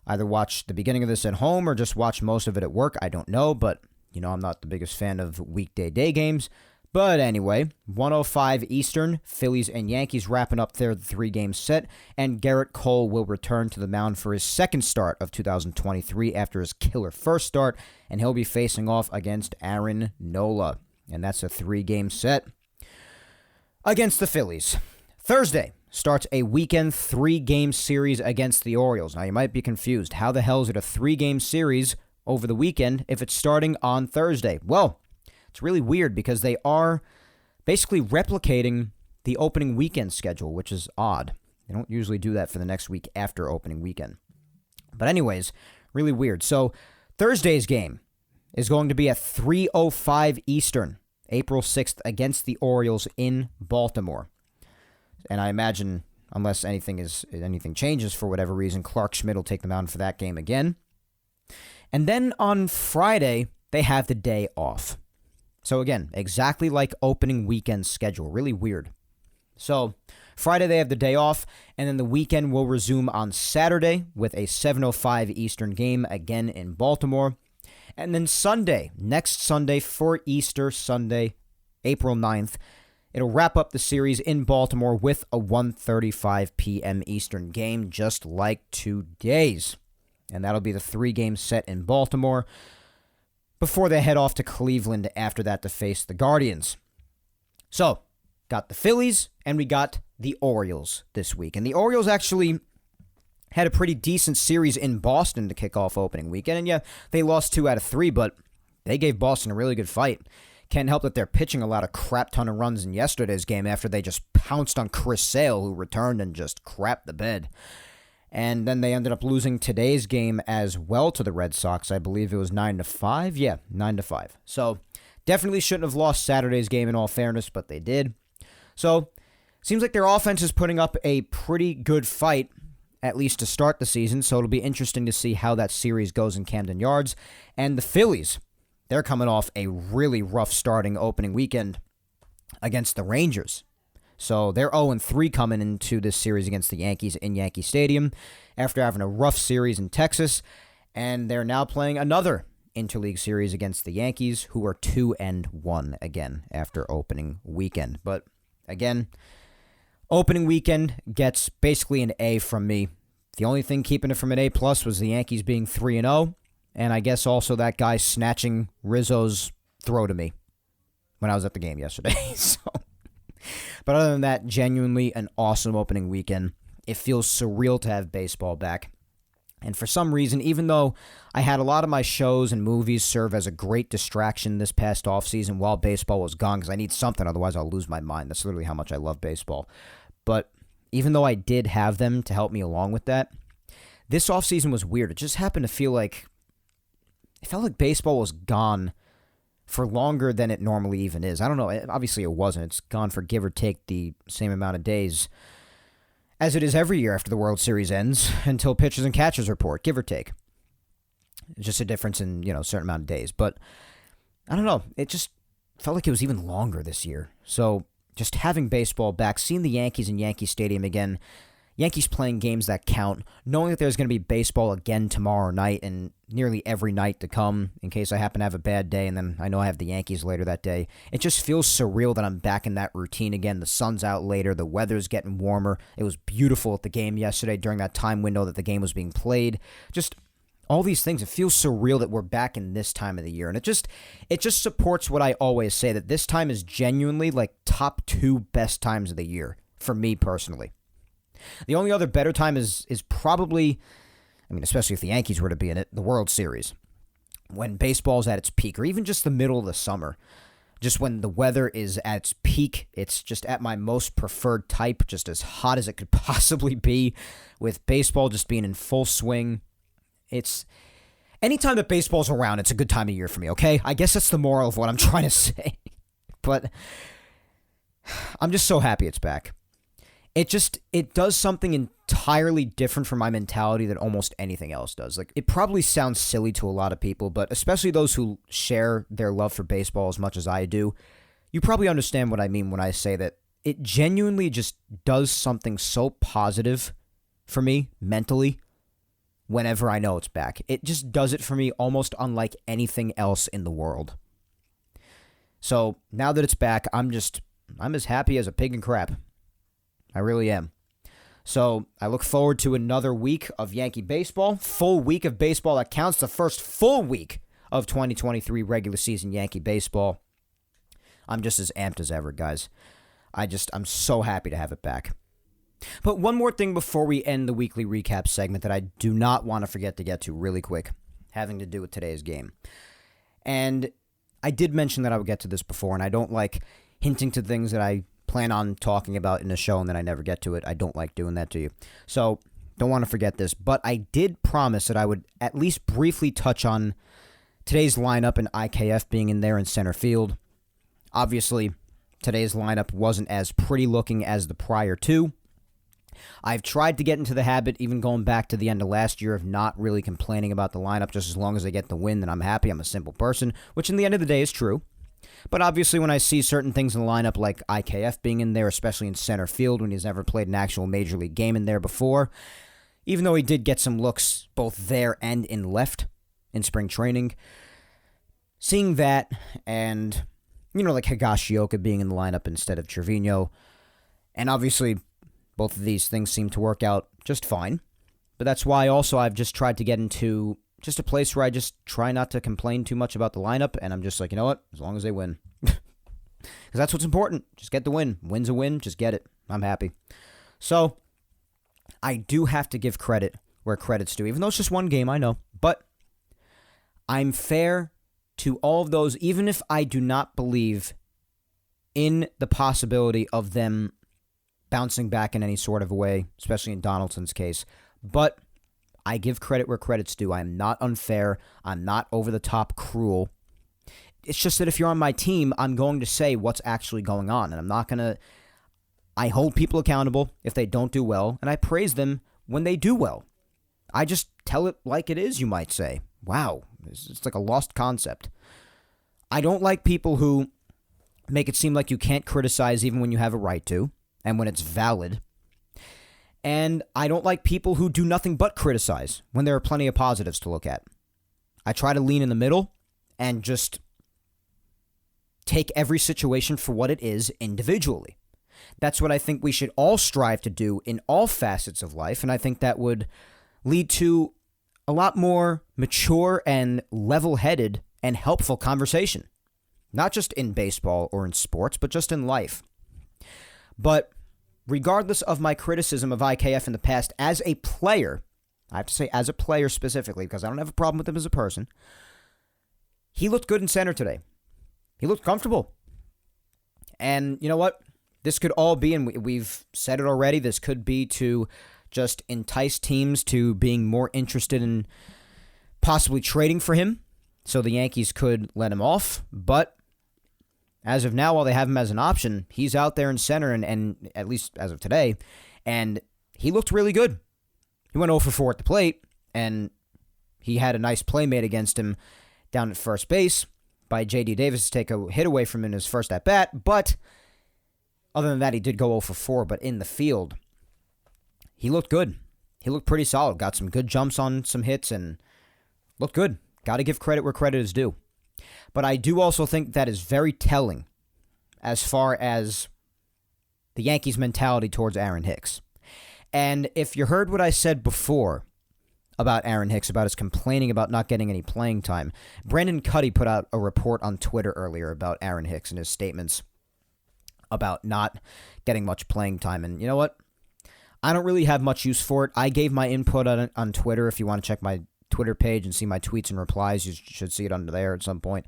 either watch the beginning of this at home or just watch most of it at work. I don't know, but I'm not the biggest fan of weekday day games. But anyway, 1:05 Eastern, Phillies and Yankees wrapping up their 3-game set, and Garrett Cole will return to the mound for his second start of 2023 after his killer first start, and he'll be facing off against Aaron Nola. And that's a 3-game set against the Phillies. Thursday starts a weekend 3-game series against the Orioles. Now, you might be confused. How the hell is it a 3-game series over the weekend if it's starting on Thursday? Well, it's really weird because they are basically replicating the opening weekend schedule, which is odd. They don't usually do that for the next week after opening weekend. But anyways, really weird. So Thursday's game is going to be at 3:05 Eastern, April 6th, against the Orioles in Baltimore. And I imagine, unless anything changes for whatever reason, Clark Schmidt will take the mound for that game again. And then on Friday, they have the day off. So again, exactly like opening weekend schedule. Really weird. So Friday they have the day off, and then the weekend will resume on Saturday with a 7:05 Eastern game again in Baltimore. And then Sunday, next Sunday for Easter Sunday, April 9th, it'll wrap up the series in Baltimore with a 1:35 p.m. Eastern game, just like today's. And that'll be the 3-game set in Baltimore. before they head off to Cleveland after that to face the Guardians. So, got the Phillies, and we got the Orioles this week. And the Orioles actually had a pretty decent series in Boston to kick off opening weekend. And yeah, they lost 2 out of 3, but they gave Boston a really good fight. Can't help that they're pitching a lot of crap ton of runs in yesterday's game after they just pounced on Chris Sale, who returned and just crapped the bed. And then they ended up losing today's game as well to the Red Sox. I believe it was 9-5. Yeah, 9-5. So definitely shouldn't have lost Saturday's game in all fairness, but they did. So seems like their offense is putting up a pretty good fight, at least to start the season. So it'll be interesting to see how that series goes in Camden Yards. And the Phillies, they're coming off a really rough starting opening weekend against the Rangers. So they're 0-3 coming into this series against the Yankees in Yankee Stadium after having a rough series in Texas. And they're now playing another interleague series against the Yankees, who are 2-1 again after opening weekend. But again, opening weekend gets basically an A from me. The only thing keeping it from an A+ was the Yankees being 3-0. And I guess also that guy snatching Rizzo's throw to me when I was at the game yesterday. But other than that, genuinely an awesome opening weekend. It feels surreal to have baseball back. And for some reason, even though I had a lot of my shows and movies serve as a great distraction this past offseason while baseball was gone, because I need something, otherwise I'll lose my mind. That's literally how much I love baseball. But even though I did have them to help me along with that, this offseason was weird. It just happened to feel like, it felt like baseball was gone for longer than it normally even is. I don't know. Obviously, it wasn't. It's gone for give or take the same amount of days as it is every year after the World Series ends until pitchers and catchers report, give or take. It's just a difference in, a certain amount of days. But I don't know. It just felt like it was even longer this year. So just having baseball back, seeing the Yankees in Yankee Stadium again, Yankees playing games that count, knowing that there's going to be baseball again tomorrow night and nearly every night to come in case I happen to have a bad day and then I know I have the Yankees later that day. It just feels surreal that I'm back in that routine again. The sun's out later. The weather's getting warmer. It was beautiful at the game yesterday during that time window that the game was being played. Just all these things. It feels surreal that we're back in this time of the year. And it just supports what I always say, that this time is genuinely like top 2 best times of the year for me personally. The only other better time is probably, especially if the Yankees were to be in it, the World Series. When baseball's at its peak, or even just the middle of the summer. Just when the weather is at its peak, it's just at my most preferred type, just as hot as it could possibly be, with baseball just being in full swing. It's anytime that baseball's around, it's a good time of year for me, okay? I guess that's the moral of what I'm trying to say. But I'm just so happy it's back. It does something entirely different from my mentality than almost anything else does. Like, it probably sounds silly to a lot of people, but especially those who share their love for baseball as much as I do, you probably understand what I mean when I say that it genuinely just does something so positive for me mentally whenever I know it's back. It just does it for me almost unlike anything else in the world. So now that it's back, I'm as happy as a pig in crap. I really am. So I look forward to another week of Yankee baseball. Full week of baseball that counts. The first full week of 2023 regular season Yankee baseball. I'm just as amped as ever, guys. I'm so happy to have it back. But one more thing before we end the weekly recap segment that I do not want to forget to get to really quick, having to do with today's game. And I did mention that I would get to this before, and I don't like hinting to things that I plan on talking about in the show and then I never get to it. I don't like doing that to you. So don't want to forget this. But I did promise that I would at least briefly touch on today's lineup and IKF being in there in center field. Obviously, today's lineup wasn't as pretty looking as the prior two. I've tried to get into the habit, even going back to the end of last year, of not really complaining about the lineup. Just as long as I get the win, then I'm happy. I'm a simple person, which in the end of the day is true. But obviously when I see certain things in the lineup like IKF being in there, especially in center field when he's never played an actual major league game in there before, even though he did get some looks both there and in left in spring training, seeing that and, like Higashioka being in the lineup instead of Trevino, and obviously both of these things seem to work out just fine. But that's why also I've just tried to get into just a place where I just try not to complain too much about the lineup, and I'm just like, you know what? As long as they win. Because that's what's important. Just get the win. Win's a win. Just get it. I'm happy. So, I do have to give credit where credit's due, even though it's just one game, I know. But I'm fair to all of those, even if I do not believe in the possibility of them bouncing back in any sort of a way, especially in Donaldson's case. But I give credit where credit's due. I'm not unfair. I'm not over-the-top cruel. It's just that if you're on my team, I'm going to say what's actually going on. And I'm not going to... I hold people accountable if they don't do well, and I praise them when they do well. I just tell it like it is, you might say. Wow, it's like a lost concept. I don't like people who make it seem like you can't criticize even when you have a right to, and when it's valid. And I don't like people who do nothing but criticize when there are plenty of positives to look at. I try to lean in the middle and just take every situation for what it is individually. That's what I think we should all strive to do in all facets of life, and I think that would lead to a lot more mature and level-headed and helpful conversation. Not just in baseball or in sports, but just in life. But regardless of my criticism of IKF in the past, as a player, I have to say as a player specifically, because I don't have a problem with him as a person, he looked good in center today. He looked comfortable. And you know what? This could all be, and we've said it already, this could be to just entice teams to being more interested in possibly trading for him, so the Yankees could let him off. But as of now, while they have him as an option, he's out there in center, and at least as of today, and he looked really good. He went 0 for 4 at the plate, and he had a nice play made against him down at first base by J.D. Davis to take a hit away from him in his first at-bat. But other than that, he did go 0 for 4, but in the field, he looked good. He looked pretty solid. Got some good jumps on some hits and looked good. Got to give credit where credit is due. But I do also think that is very telling as far as the Yankees' mentality towards Aaron Hicks. And if you heard what I said before about Aaron Hicks, about his complaining about not getting any playing time, Brandon Cuddy put out a report on Twitter earlier about Aaron Hicks and his statements about not getting much playing time. And you know what? I don't really have much use for it. I gave my input on Twitter. If you want to check my Twitter page and see my tweets and replies, you should see it under there at some point.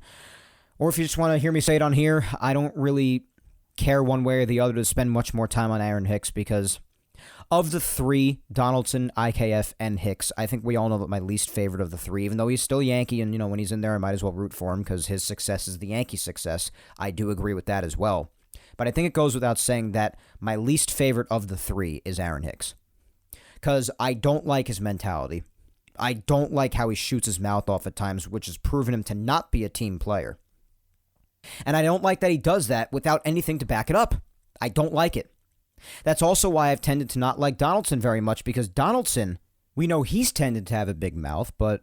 Or if you just want to hear me say it on here, I don't really care one way or the other to spend much more time on Aaron Hicks, because of the three, Donaldson, IKF, and Hicks, I think we all know that my least favorite of the three, even though he's still Yankee, and when he's in there, I might as well root for him because his success is the Yankee success. I do agree with that as well. But I think it goes without saying that my least favorite of the three is Aaron Hicks, because I don't like his mentality. I don't like how he shoots his mouth off at times, which has proven him to not be a team player. And I don't like that he does that without anything to back it up. I don't like it. That's also why I've tended to not like Donaldson very much, because Donaldson, we know he's tended to have a big mouth, but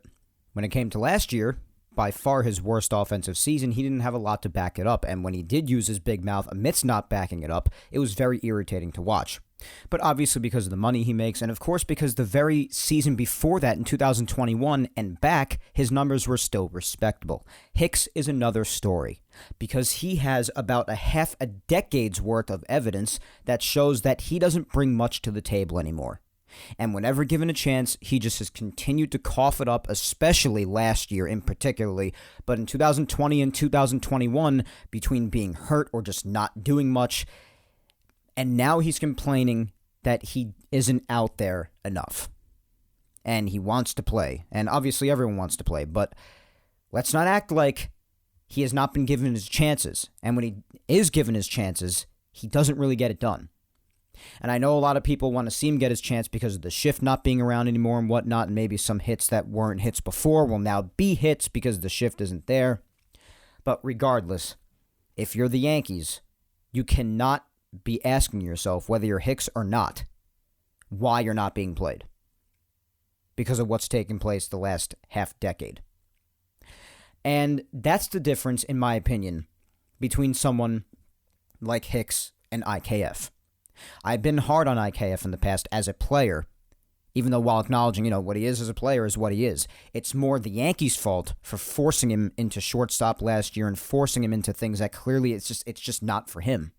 when it came to last year, by far his worst offensive season, he didn't have a lot to back it up. And when he did use his big mouth amidst not backing it up, it was very irritating to watch. But obviously because of the money he makes, and of course because the very season before that in 2021 and back, his numbers were still respectable. Hicks is another story, because he has about a half a decade's worth of evidence that shows that he doesn't bring much to the table anymore. And whenever given a chance, he just has continued to cough it up, especially last year in particularly. But in 2020 and 2021, between being hurt or just not doing much, and now he's complaining that he isn't out there enough. And he wants to play. And obviously everyone wants to play. But let's not act like he has not been given his chances. And when he is given his chances, he doesn't really get it done. And I know a lot of people want to see him get his chance because of the shift not being around anymore and whatnot. And maybe some hits that weren't hits before will now be hits because the shift isn't there. But regardless, if you're the Yankees, you cannot be asking yourself, whether you're Hicks or not, why you're not being played. Because of what's taken place the last half decade. And that's the difference, in my opinion, between someone like Hicks and IKF. I've been hard on IKF in the past as a player Even though while acknowledging, what he is as a player is what he is. It's more the Yankees' fault for forcing him into shortstop last year and forcing him into things that clearly it's just not for him.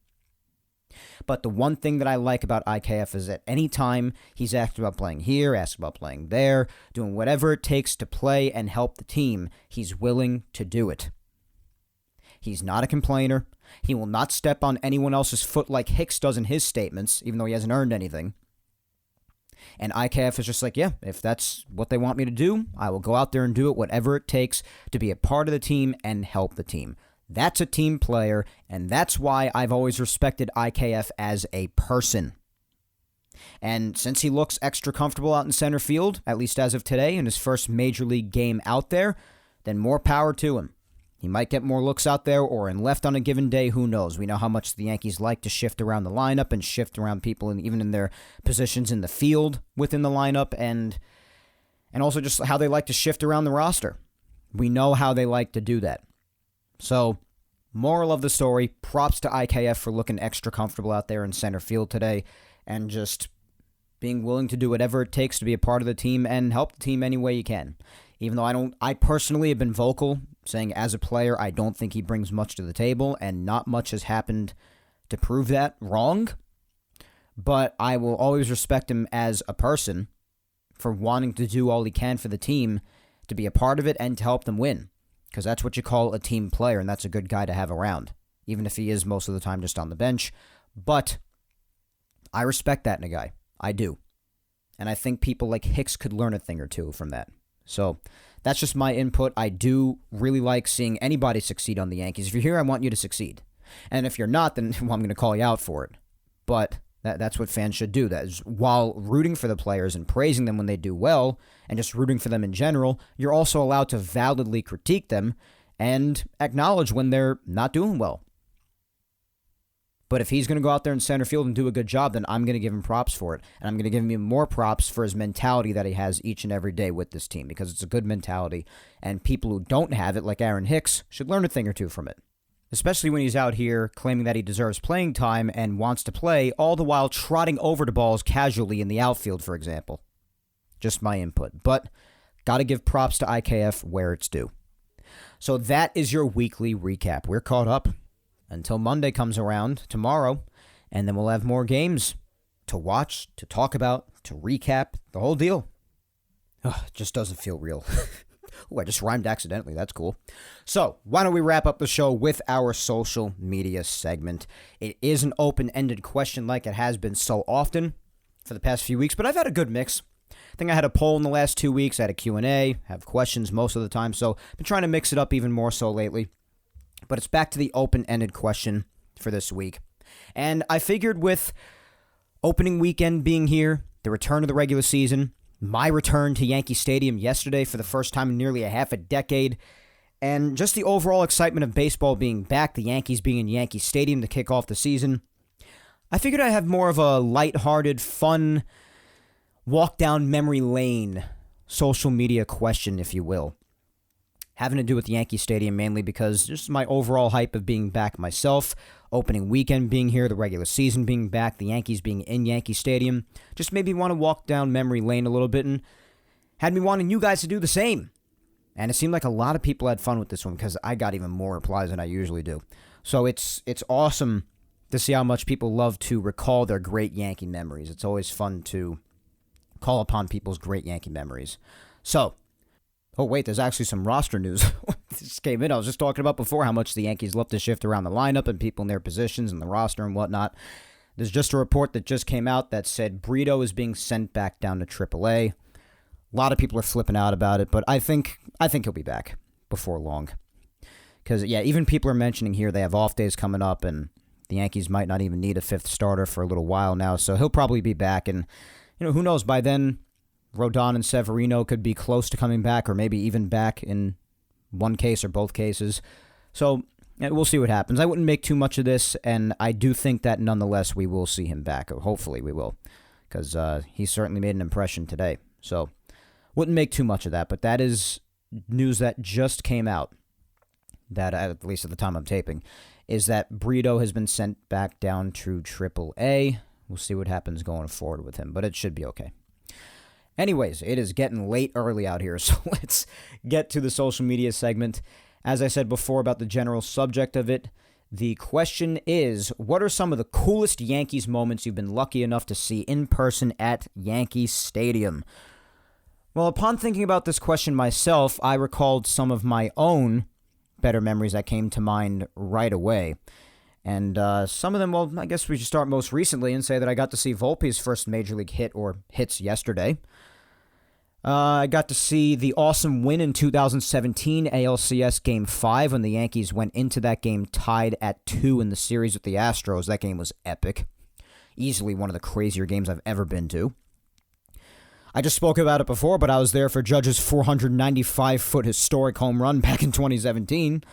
But the one thing that I like about IKF is that any time he's asked about playing here, asked about playing there, doing whatever it takes to play and help the team, he's willing to do it. He's not a complainer. He will not step on anyone else's foot like Hicks does in his statements, even though he hasn't earned anything. And IKF is just like, yeah, if that's what they want me to do, I will go out there and do it, whatever it takes to be a part of the team and help the team. That's a team player, and that's why I've always respected IKF as a person. And since he looks extra comfortable out in center field, at least as of today, in his first major league game out there, then more power to him. He might get more looks out there or in left on a given day. Who knows? We know how much the Yankees like to shift around the lineup and shift around people, and even in their positions in the field within the lineup, and also just how they like to shift around the roster. We know how they like to do that. So, moral of the story, props to IKF for looking extra comfortable out there in center field today and just being willing to do whatever it takes to be a part of the team and help the team any way you can. Even though I personally have been vocal, saying as a player, I don't think he brings much to the table, and not much has happened to prove that wrong. But I will always respect him as a person for wanting to do all he can for the team to be a part of it and to help them win. Because that's what you call a team player, and that's a good guy to have around, even if he is most of the time just on the bench. But I respect that in a guy. I do. And I think people like Hicks could learn a thing or two from that. So that's just my input. I do really like seeing anybody succeed on the Yankees. If you're here, I want you to succeed. And if you're not, then I'm going to call you out for it. But that's what fans should do. That is, while rooting for the players and praising them when they do well, and just rooting for them in general, you're also allowed to validly critique them and acknowledge when they're not doing well. But if he's going to go out there in center field and do a good job, then I'm going to give him props for it. And I'm going to give him even more props for his mentality that he has each and every day with this team, because it's a good mentality. And people who don't have it, like Aaron Hicks, should learn a thing or two from it. Especially when he's out here claiming that he deserves playing time and wants to play, all the while trotting over to balls casually in the outfield, for example. Just my input. But got to give props to IKF where it's due. So that is your weekly recap. We're caught up until Monday comes around tomorrow, and then we'll have more games to watch, to talk about, to recap, the whole deal. Ugh, it just doesn't feel real. Oh, I just rhymed accidentally. That's cool. So why don't we wrap up the show with our social media segment? It is an open-ended question like it has been so often for the past few weeks, but I've had a good mix. I think I had a poll in the last 2 weeks. I had a Q&A, have questions most of the time, so I've been trying to mix it up even more so lately. But it's back to the open-ended question for this week. And I figured with opening weekend being here, the return of the regular season, my return to Yankee Stadium yesterday for the first time in nearly a half a decade, and just the overall excitement of baseball being back, the Yankees being in Yankee Stadium to kick off the season, I figured I'd have more of a lighthearted, fun, walk down memory lane social media question, if you will. Having to do with Yankee Stadium mainly because just my overall hype of being back myself, opening weekend being here, the regular season being back, the Yankees being in Yankee Stadium, just made me want to walk down memory lane a little bit and had me wanting you guys to do the same. And it seemed like a lot of people had fun with this one because I got even more replies than I usually do. So it's awesome to see how much people love to recall their great Yankee memories. It's always fun to call upon people's great Yankee memories. So, oh, wait, there's actually some roster news. This came in. I was just talking about before how much the Yankees love to shift around the lineup and people in their positions and the roster and whatnot. There's just a report that just came out that said Brito is being sent back down to AAA. A lot of people are flipping out about it, but I think he'll be back before long. Because, yeah, even people are mentioning here they have off days coming up, and the Yankees might not even need a fifth starter for a little while now, so he'll probably be back. And, who knows, by then Rodon and Severino could be close to coming back, or maybe even back in one case or both cases. So we'll see what happens. I wouldn't make too much of this, and I do think that nonetheless we will see him back. Or hopefully we will, because he certainly made an impression today. So wouldn't make too much of that, but that is news that just came out, that at least at the time I'm taping, is that Brito has been sent back down to AAA. We'll see what happens going forward with him, but it should be okay. Anyways, it is getting late early out here, so let's get to the social media segment. As I said before about the general subject of it, the question is, what are some of the coolest Yankees moments you've been lucky enough to see in person at Yankee Stadium? Well, upon thinking about this question myself, I recalled some of my own better memories that came to mind right away. And some of them, well, I guess we should start most recently and say that I got to see Volpe's first major league hit, or hits, yesterday. I got to see the awesome win in 2017 ALCS Game 5 when the Yankees went into that game tied at 2 in the series with the Astros. That game was epic. Easily one of the crazier games I've ever been to. I just spoke about it before, but I was there for Judge's 495-foot historic home run back in 2017.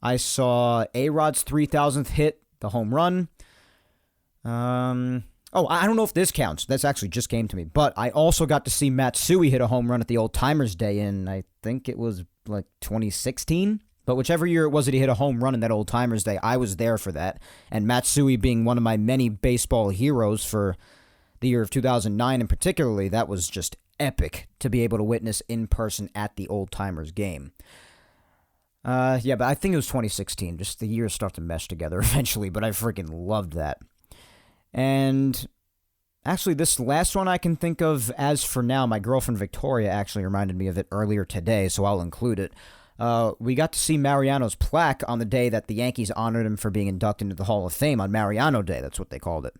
I saw A-Rod's 3,000th hit, the home run. I don't know if this counts. That's actually just came to me. But I also got to see Matsui hit a home run at the Old Timers Day in, I think it was like 2016. But whichever year it was that he hit a home run in that Old Timers Day, I was there for that. And Matsui being one of my many baseball heroes for the year of 2009 in particularly, that was just epic to be able to witness in person at the Old Timers game. But I think it was 2016. Just the years start to mesh together eventually, but I freaking loved that. And actually, this last one I can think of as for now, my girlfriend Victoria actually reminded me of it earlier today, so I'll include it. We got to see Mariano's plaque on the day that the Yankees honored him for being inducted into the Hall of Fame on Mariano Day. That's what they called it.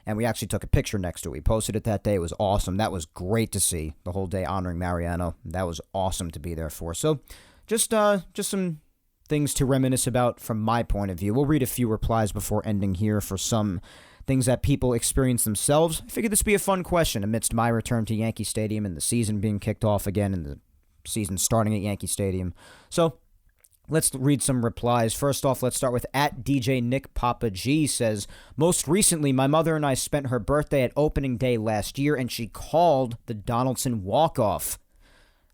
And we actually took a picture next to it. We posted it that day. It was awesome. That was great to see, the whole day honoring Mariano. That was awesome to be there for. So just some things to reminisce about from my point of view. We'll read a few replies before ending here for some things that people experience themselves. I figured this would be a fun question amidst my return to Yankee Stadium and the season being kicked off again and the season starting at Yankee Stadium. So let's read some replies. First off, let's start with @DJ Nick Papa G says, most recently, my mother and I spent her birthday at opening day last year, and she called the Donaldson walk-off.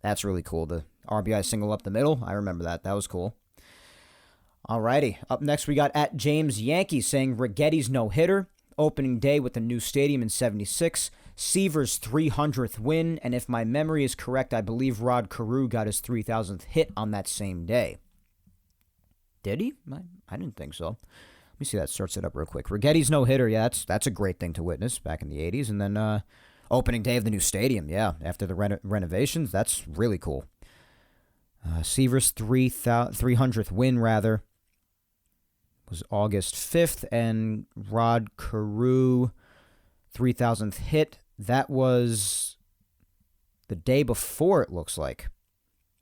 That's really cool. The RBI single up the middle. I remember that. That was cool. Alrighty. Up next, we got @James Yankee saying, Righetti's no-hitter, opening day with the new stadium in 76, Seaver's 300th win, and if my memory is correct, I believe Rod Carew got his 3,000th hit on that same day. Did he? I didn't think so. Let me see that. Search it up real quick. Righetti's no-hitter, yeah, that's a great thing to witness back in the 80s. And then opening day of the new stadium, yeah, after the renovations, that's really cool. Seaver's 300th win, rather, was August 5th, and Rod Carew 3,000th hit, that was the day before, it looks like.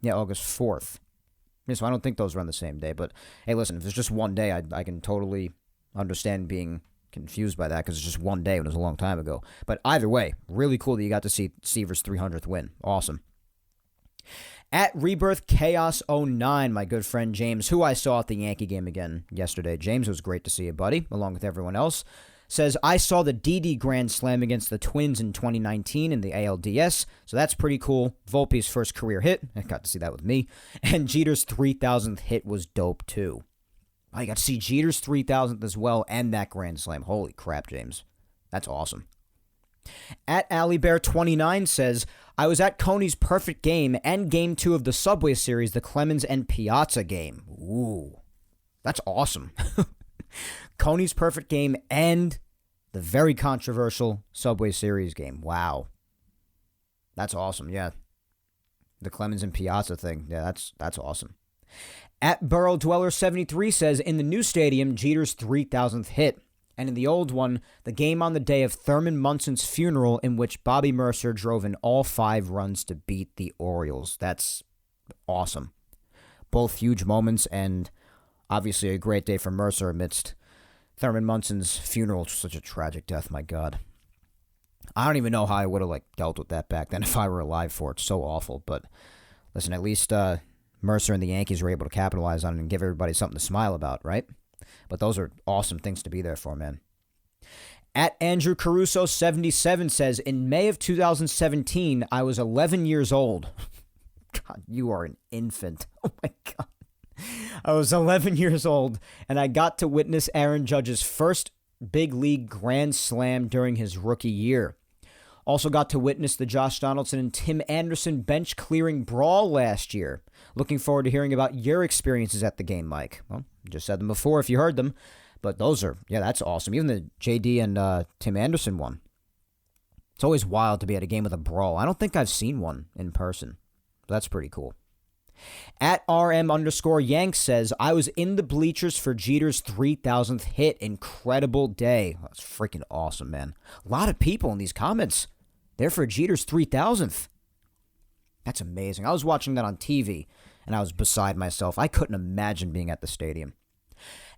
Yeah, August 4th. Yeah, so I don't think those were on the same day, but hey, listen, if it's just one day, I can totally understand being confused by that because it's just one day when it was a long time ago. But either way, really cool that you got to see Seaver's 300th win. Awesome. @Rebirth Chaos 09, my good friend James, who I saw at the Yankee game again yesterday. James, it was great to see you, buddy, along with everyone else. Says, I saw the Didi Grand Slam against the Twins in 2019 in the ALDS, so that's pretty cool. Volpe's first career hit, I got to see that with me, and Jeter's 3,000th hit was dope too. I got to see Jeter's 3,000th as well, and that Grand Slam. Holy crap, James. That's awesome. @AlleyBear29 says, I was at Coney's perfect game and game 2 of the Subway Series, the Clemens and Piazza game. Ooh, that's awesome. Coney's perfect game and the very controversial Subway Series game. Wow. That's awesome, yeah. The Clemens and Piazza thing, yeah, that's awesome. @BurrowDweller73 says, in the new stadium, Jeter's 3,000th hit. And in the old one, the game on the day of Thurman Munson's funeral in which Bobby Mercer drove in all 5 runs to beat the Orioles. That's awesome. Both huge moments and obviously a great day for Mercer amidst Thurman Munson's funeral. Such a tragic death, my God. I don't even know how I would have dealt with that back then if I were alive for it. So awful. But listen, at least Mercer and the Yankees were able to capitalize on it and give everybody something to smile about, right? But those are awesome things to be there for, man. @Andrew Caruso77 says, in May of 2017, I was 11 years old. God, you are an infant. Oh, my God. I was 11 years old, and I got to witness Aaron Judge's first big league grand slam during his rookie year. Also got to witness the Josh Donaldson and Tim Anderson bench clearing brawl last year. Looking forward to hearing about your experiences at the game, Mike. Well, just said them before if you heard them. But that's awesome. Even the JD and Tim Anderson one. It's always wild to be at a game with a brawl. I don't think I've seen one in person. That's pretty cool. At RM_Yank says, I was in the bleachers for Jeter's 3,000th hit. Incredible day. That's freaking awesome, man. A lot of people in these comments. They're for Jeter's 3,000th. That's amazing. I was watching that on TV, and I was beside myself. I couldn't imagine being at the stadium.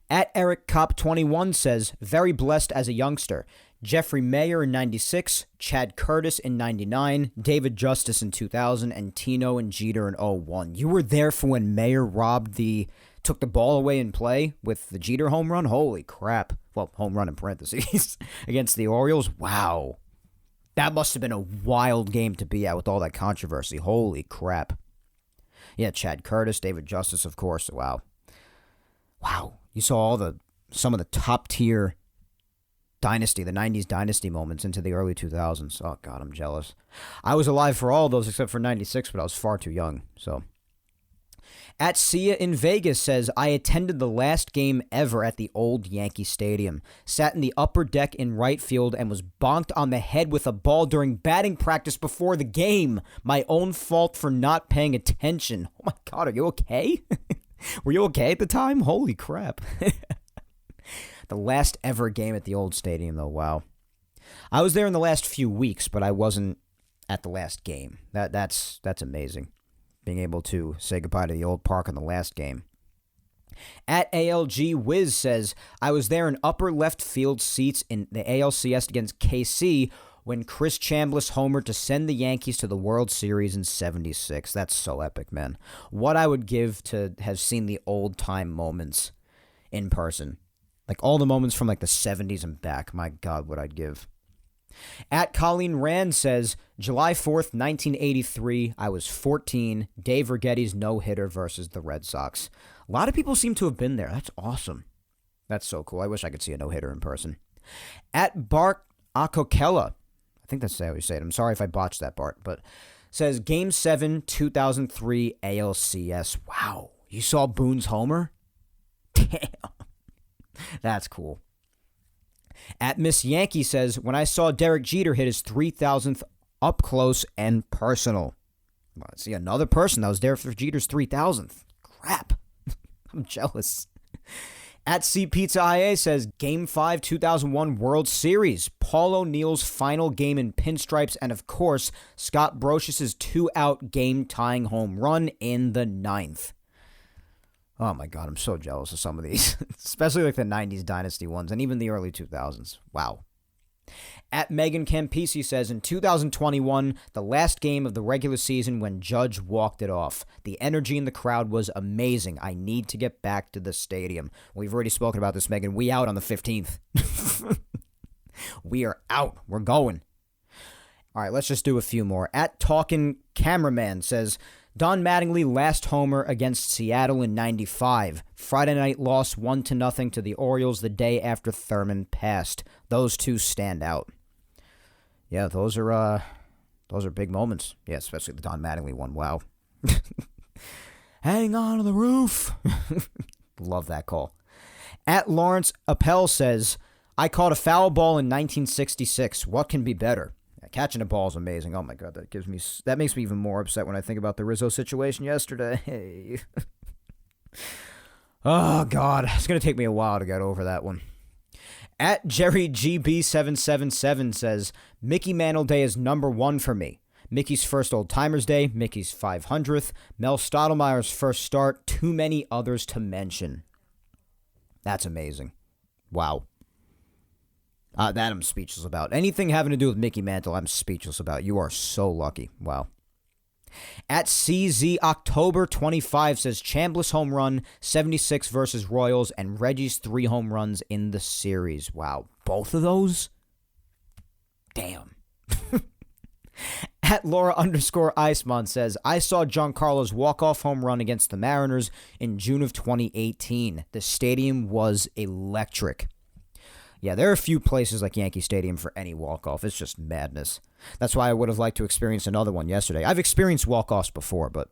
At Eric Cop 21 says, very blessed as a youngster. Jeffrey Mayer in 96, Chad Curtis in 99, David Justice in 2000, and Tino and Jeter in 01. You were there for when Mayer took the ball away in play with the Jeter home run? Holy crap. Well, home run in parentheses against the Orioles. Wow. That must have been a wild game to be at with all that controversy. Holy crap. Yeah, Chad Curtis, David Justice, of course. Wow. You saw some of the top tier the 90s dynasty moments into the early 2000s. Oh, God, I'm jealous. I was alive for all of those except for 96, but I was far too young. So, at Sia in Vegas says, I attended the last game ever at the old Yankee Stadium. Sat in the upper deck in right field and was bonked on the head with a ball during batting practice before the game. My own fault for not paying attention. Oh, my God, are you okay? Were you okay at the time? Holy crap. The last ever game at the old stadium, though. Wow. I was there in the last few weeks, but I wasn't at the last game. That's amazing. Being able to say goodbye to the old park on the last game. At ALG Wiz says, I was there in upper left field seats in the ALCS against KC when Chris Chambliss homered to send the Yankees to the World Series in 76. That's so epic, man. What I would give to have seen the old-time moments in person. Like all the moments from like the 70s and back. My God, what I'd give. At Colleen Rand says, July 4th, 1983, I was 14, Dave Righetti's no-hitter versus the Red Sox. A lot of people seem to have been there. That's awesome. That's so cool. I wish I could see a no-hitter in person. At Bart Akokela, I think that's how you say it. I'm sorry if I botched that, Bart, but says, Game 7, 2003 ALCS. Wow. You saw Boone's homer? Damn. That's cool. At Miss Yankee says, when I saw Derek Jeter hit his 3,000th up close and personal. Well, I see another person that was there for Jeter's 3,000th. Crap. I'm jealous. At C Pizza IA says, Game 5, 2001 World Series. Paul O'Neill's final game in pinstripes, and of course, Scott Brosius' 2-out game-tying home run in the 9th. Oh my God, I'm so jealous of some of these, especially like the 90s dynasty ones and even the early 2000s. Wow. At Megan Campisi says, in 2021, the last game of the regular season when Judge walked it off. The energy in the crowd was amazing. I need to get back to the stadium. We've already spoken about this, Megan. We out on the 15th. We are out. We're going. All right, let's just do a few more. At Talkin' Cameraman says, Don Mattingly last homer against Seattle in 95. Friday night loss 1-0 to the Orioles the day after Thurman passed. Those two stand out. Yeah, those are big moments. Yeah, especially the Don Mattingly one. Wow. Hang on to the roof. Love that call. At Lawrence Appel says, I caught a foul ball in 1966. What can be better? Catching a ball is amazing. Oh my God, that makes me even more upset when I think about the Rizzo situation yesterday. Oh God, it's gonna take me a while to get over that one. At Jerry GB777 says, Mickey Mantle Day is number 1 for me. Mickey's first Old Timers Day, Mickey's 500th, Mel Stottlemyre's first start, too many others to mention. That's amazing. Wow. That I'm speechless about. Anything having to do with Mickey Mantle, I'm speechless about. You are so lucky. Wow. At CZ October 25 says, Chambliss home run, 76 versus Royals, and Reggie's 3 home runs in the series. Wow. Both of those? Damn. At Laura_Iceman says, I saw Giancarlo's walk-off home run against the Mariners in June of 2018. The stadium was electric. Yeah, there are a few places like Yankee Stadium for any walk-off. It's just madness. That's why I would have liked to experience another one yesterday. I've experienced walk-offs before, but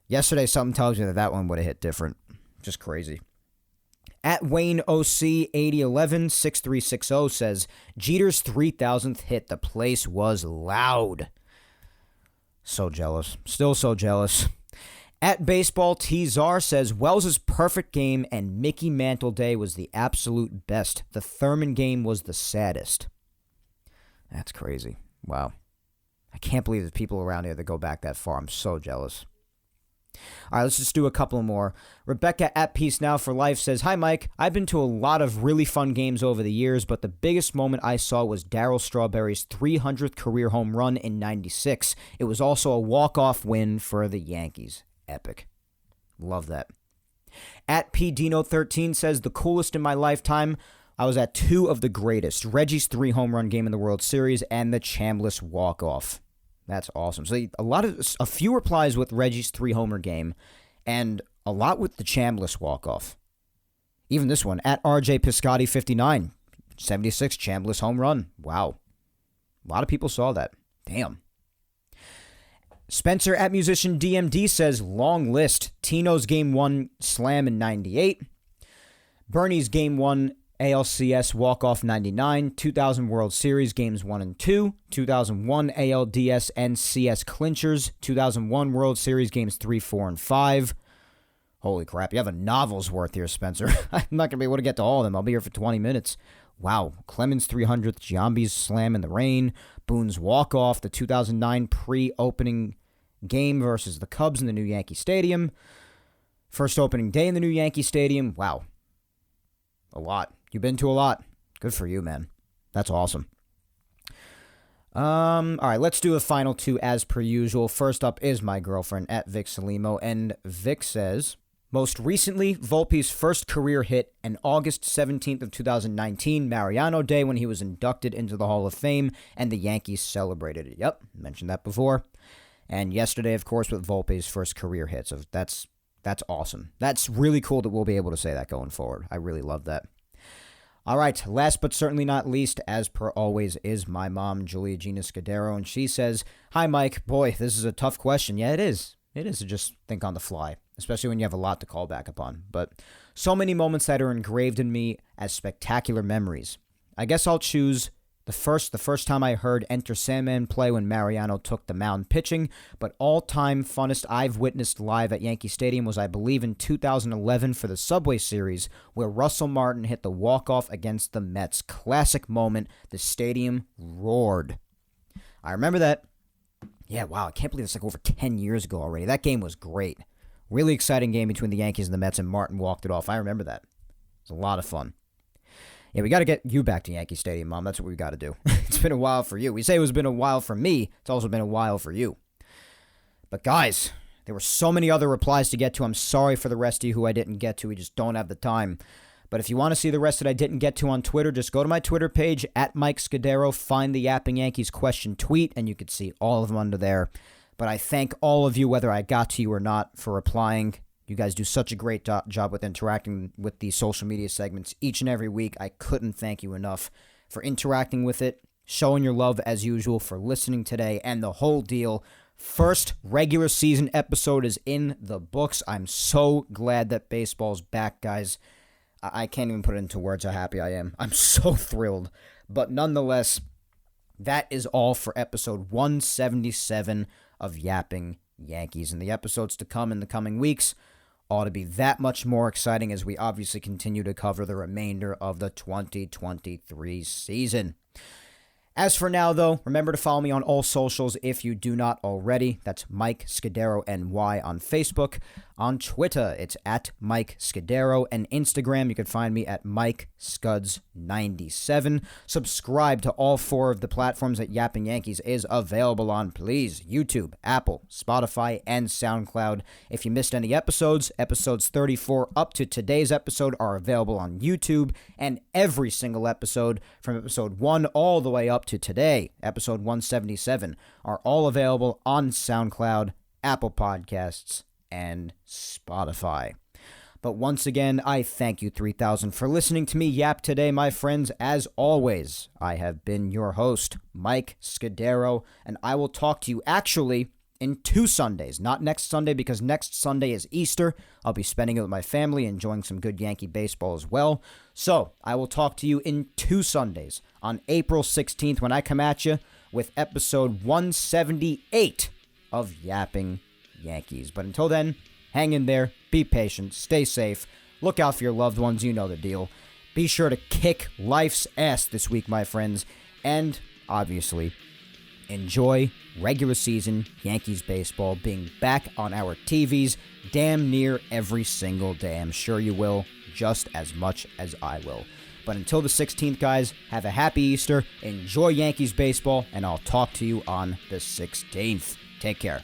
yesterday something tells me that one would have hit different. Just crazy. At Wayne OC 8011 6360 says, Jeter's 3,000th hit. The place was loud. So jealous. Still so jealous. At Baseball T-Czar says, Wells' perfect game and Mickey Mantle Day was the absolute best. The Thurman game was the saddest. That's crazy. Wow. I can't believe there's people around here that go back that far. I'm so jealous. All right, let's just do a couple more. Rebecca at Peace Now for Life says, Hi, Mike. I've been to a lot of really fun games over the years, but the biggest moment I saw was Darryl Strawberry's 300th career home run in '96. It was also a walk-off win for the Yankees. Epic. Love that. At PDino13 says, the coolest in my lifetime, I was at two of the greatest. Reggie's 3 home run game in the World Series and the Chambliss walk-off. That's awesome. So a few replies with Reggie's 3 homer game and a lot with the Chambliss walk-off. Even this one, at RJ Piscotti 59, 76 Chambliss home run. Wow. A lot of people saw that. Damn. Spencer at Musician DMD says, long list. Tino's Game 1 slam in 98. Bernie's Game 1 ALCS walk-off 99. 2000 World Series Games 1 and 2. 2001 ALDS and CS clinchers. 2001 World Series Games 3, 4, and 5. Holy crap, you have a novel's worth here, Spencer. I'm not going to be able to get to all of them. I'll be here for 20 minutes. Wow. Clemens 300th, Giambi's slam in the rain. Boone's walk-off, the 2009 pre-opening game versus the Cubs in the new Yankee Stadium. First opening day in the new Yankee Stadium. Wow. A lot. You've been to a lot. Good for you, man. That's awesome. All right, let's do the final two as per usual. First up is my girlfriend at Vic Salimo, and Vic says, most recently, Volpe's first career hit on August 17th of 2019, Mariano Day, when he was inducted into the Hall of Fame, and the Yankees celebrated it. Yep, mentioned that before. And yesterday, of course, with Volpe's first career hit. So that's awesome. That's really cool that we'll be able to say that going forward. I really love that. All right, last but certainly not least, as per always, is my mom, Julia Gina Scudero, and she says, Hi, Mike. Boy, this is a tough question. Yeah, it is. It is to just think on the fly, especially when you have a lot to call back upon. But so many moments that are engraved in me as spectacular memories. I guess I'll choose the first time I heard Enter Sandman play when Mariano took the mound pitching, but all-time funnest I've witnessed live at Yankee Stadium was, I believe, in 2011 for the Subway Series, where Russell Martin hit the walk-off against the Mets. Classic moment. The stadium roared. I remember that. Yeah, wow, I can't believe it's like over 10 years ago already. That game was great. Really exciting game between the Yankees and the Mets, and Martin walked it off. I remember that. It was a lot of fun. Yeah, we got to get you back to Yankee Stadium, Mom. That's what we got to do. It's been a while for you. We say it's been a while for me. It's also been a while for you. But guys, there were so many other replies to get to. I'm sorry for the rest of you who I didn't get to. We just don't have the time. But if you want to see the rest that I didn't get to on Twitter, just go to my Twitter page, at Mike Scudero, find the Yapping Yankees question tweet, and you can see all of them under there. But I thank all of you, whether I got to you or not, for replying. You guys do such a great job with interacting with the social media segments each and every week. I couldn't thank you enough for interacting with it, showing your love as usual, for listening today, and the whole deal. First regular season episode is in the books. I'm so glad that baseball's back, guys. I can't even put it into words how happy I am. I'm so thrilled. But nonetheless, that is all for episode 177 of Yapping Yankees. And the episodes to come in the coming weeks ought to be that much more exciting as we obviously continue to cover the remainder of the 2023 season. As for now, though, remember to follow me on all socials if you do not already. That's Mike Scudero NY on Facebook. On Twitter, it's at Mike Scudero. And Instagram, you can find me at Mike Scuds97. Subscribe to all 4 of the platforms that Yapping Yankees is available on, please. YouTube, Apple, Spotify, and SoundCloud. If you missed any episodes 34 up to today's episode are available on YouTube. And every single episode from episode 1 all the way up to today, episode 177, are all available on SoundCloud, Apple Podcasts, and Spotify. But once again, I thank you 3,000 for listening to me yap today, my friends. As always, I have been your host, Mike Scudero, and I will talk to you actually in 2 Sundays. Not next Sunday, because next Sunday is Easter. I'll be spending it with my family, enjoying some good Yankee baseball as well. So, I will talk to you in 2 Sundays on April 16th when I come at you with episode 178 of Yapping Yankees. But until then, hang in there, be patient, stay safe, look out for your loved ones, you know the deal. Be sure to kick life's ass this week, my friends, and obviously, enjoy regular season Yankees baseball being back on our TVs damn near every single day. I'm sure you will, just as much as I will. But until the 16th, guys, have a happy Easter, enjoy Yankees baseball, and I'll talk to you on the 16th. Take care.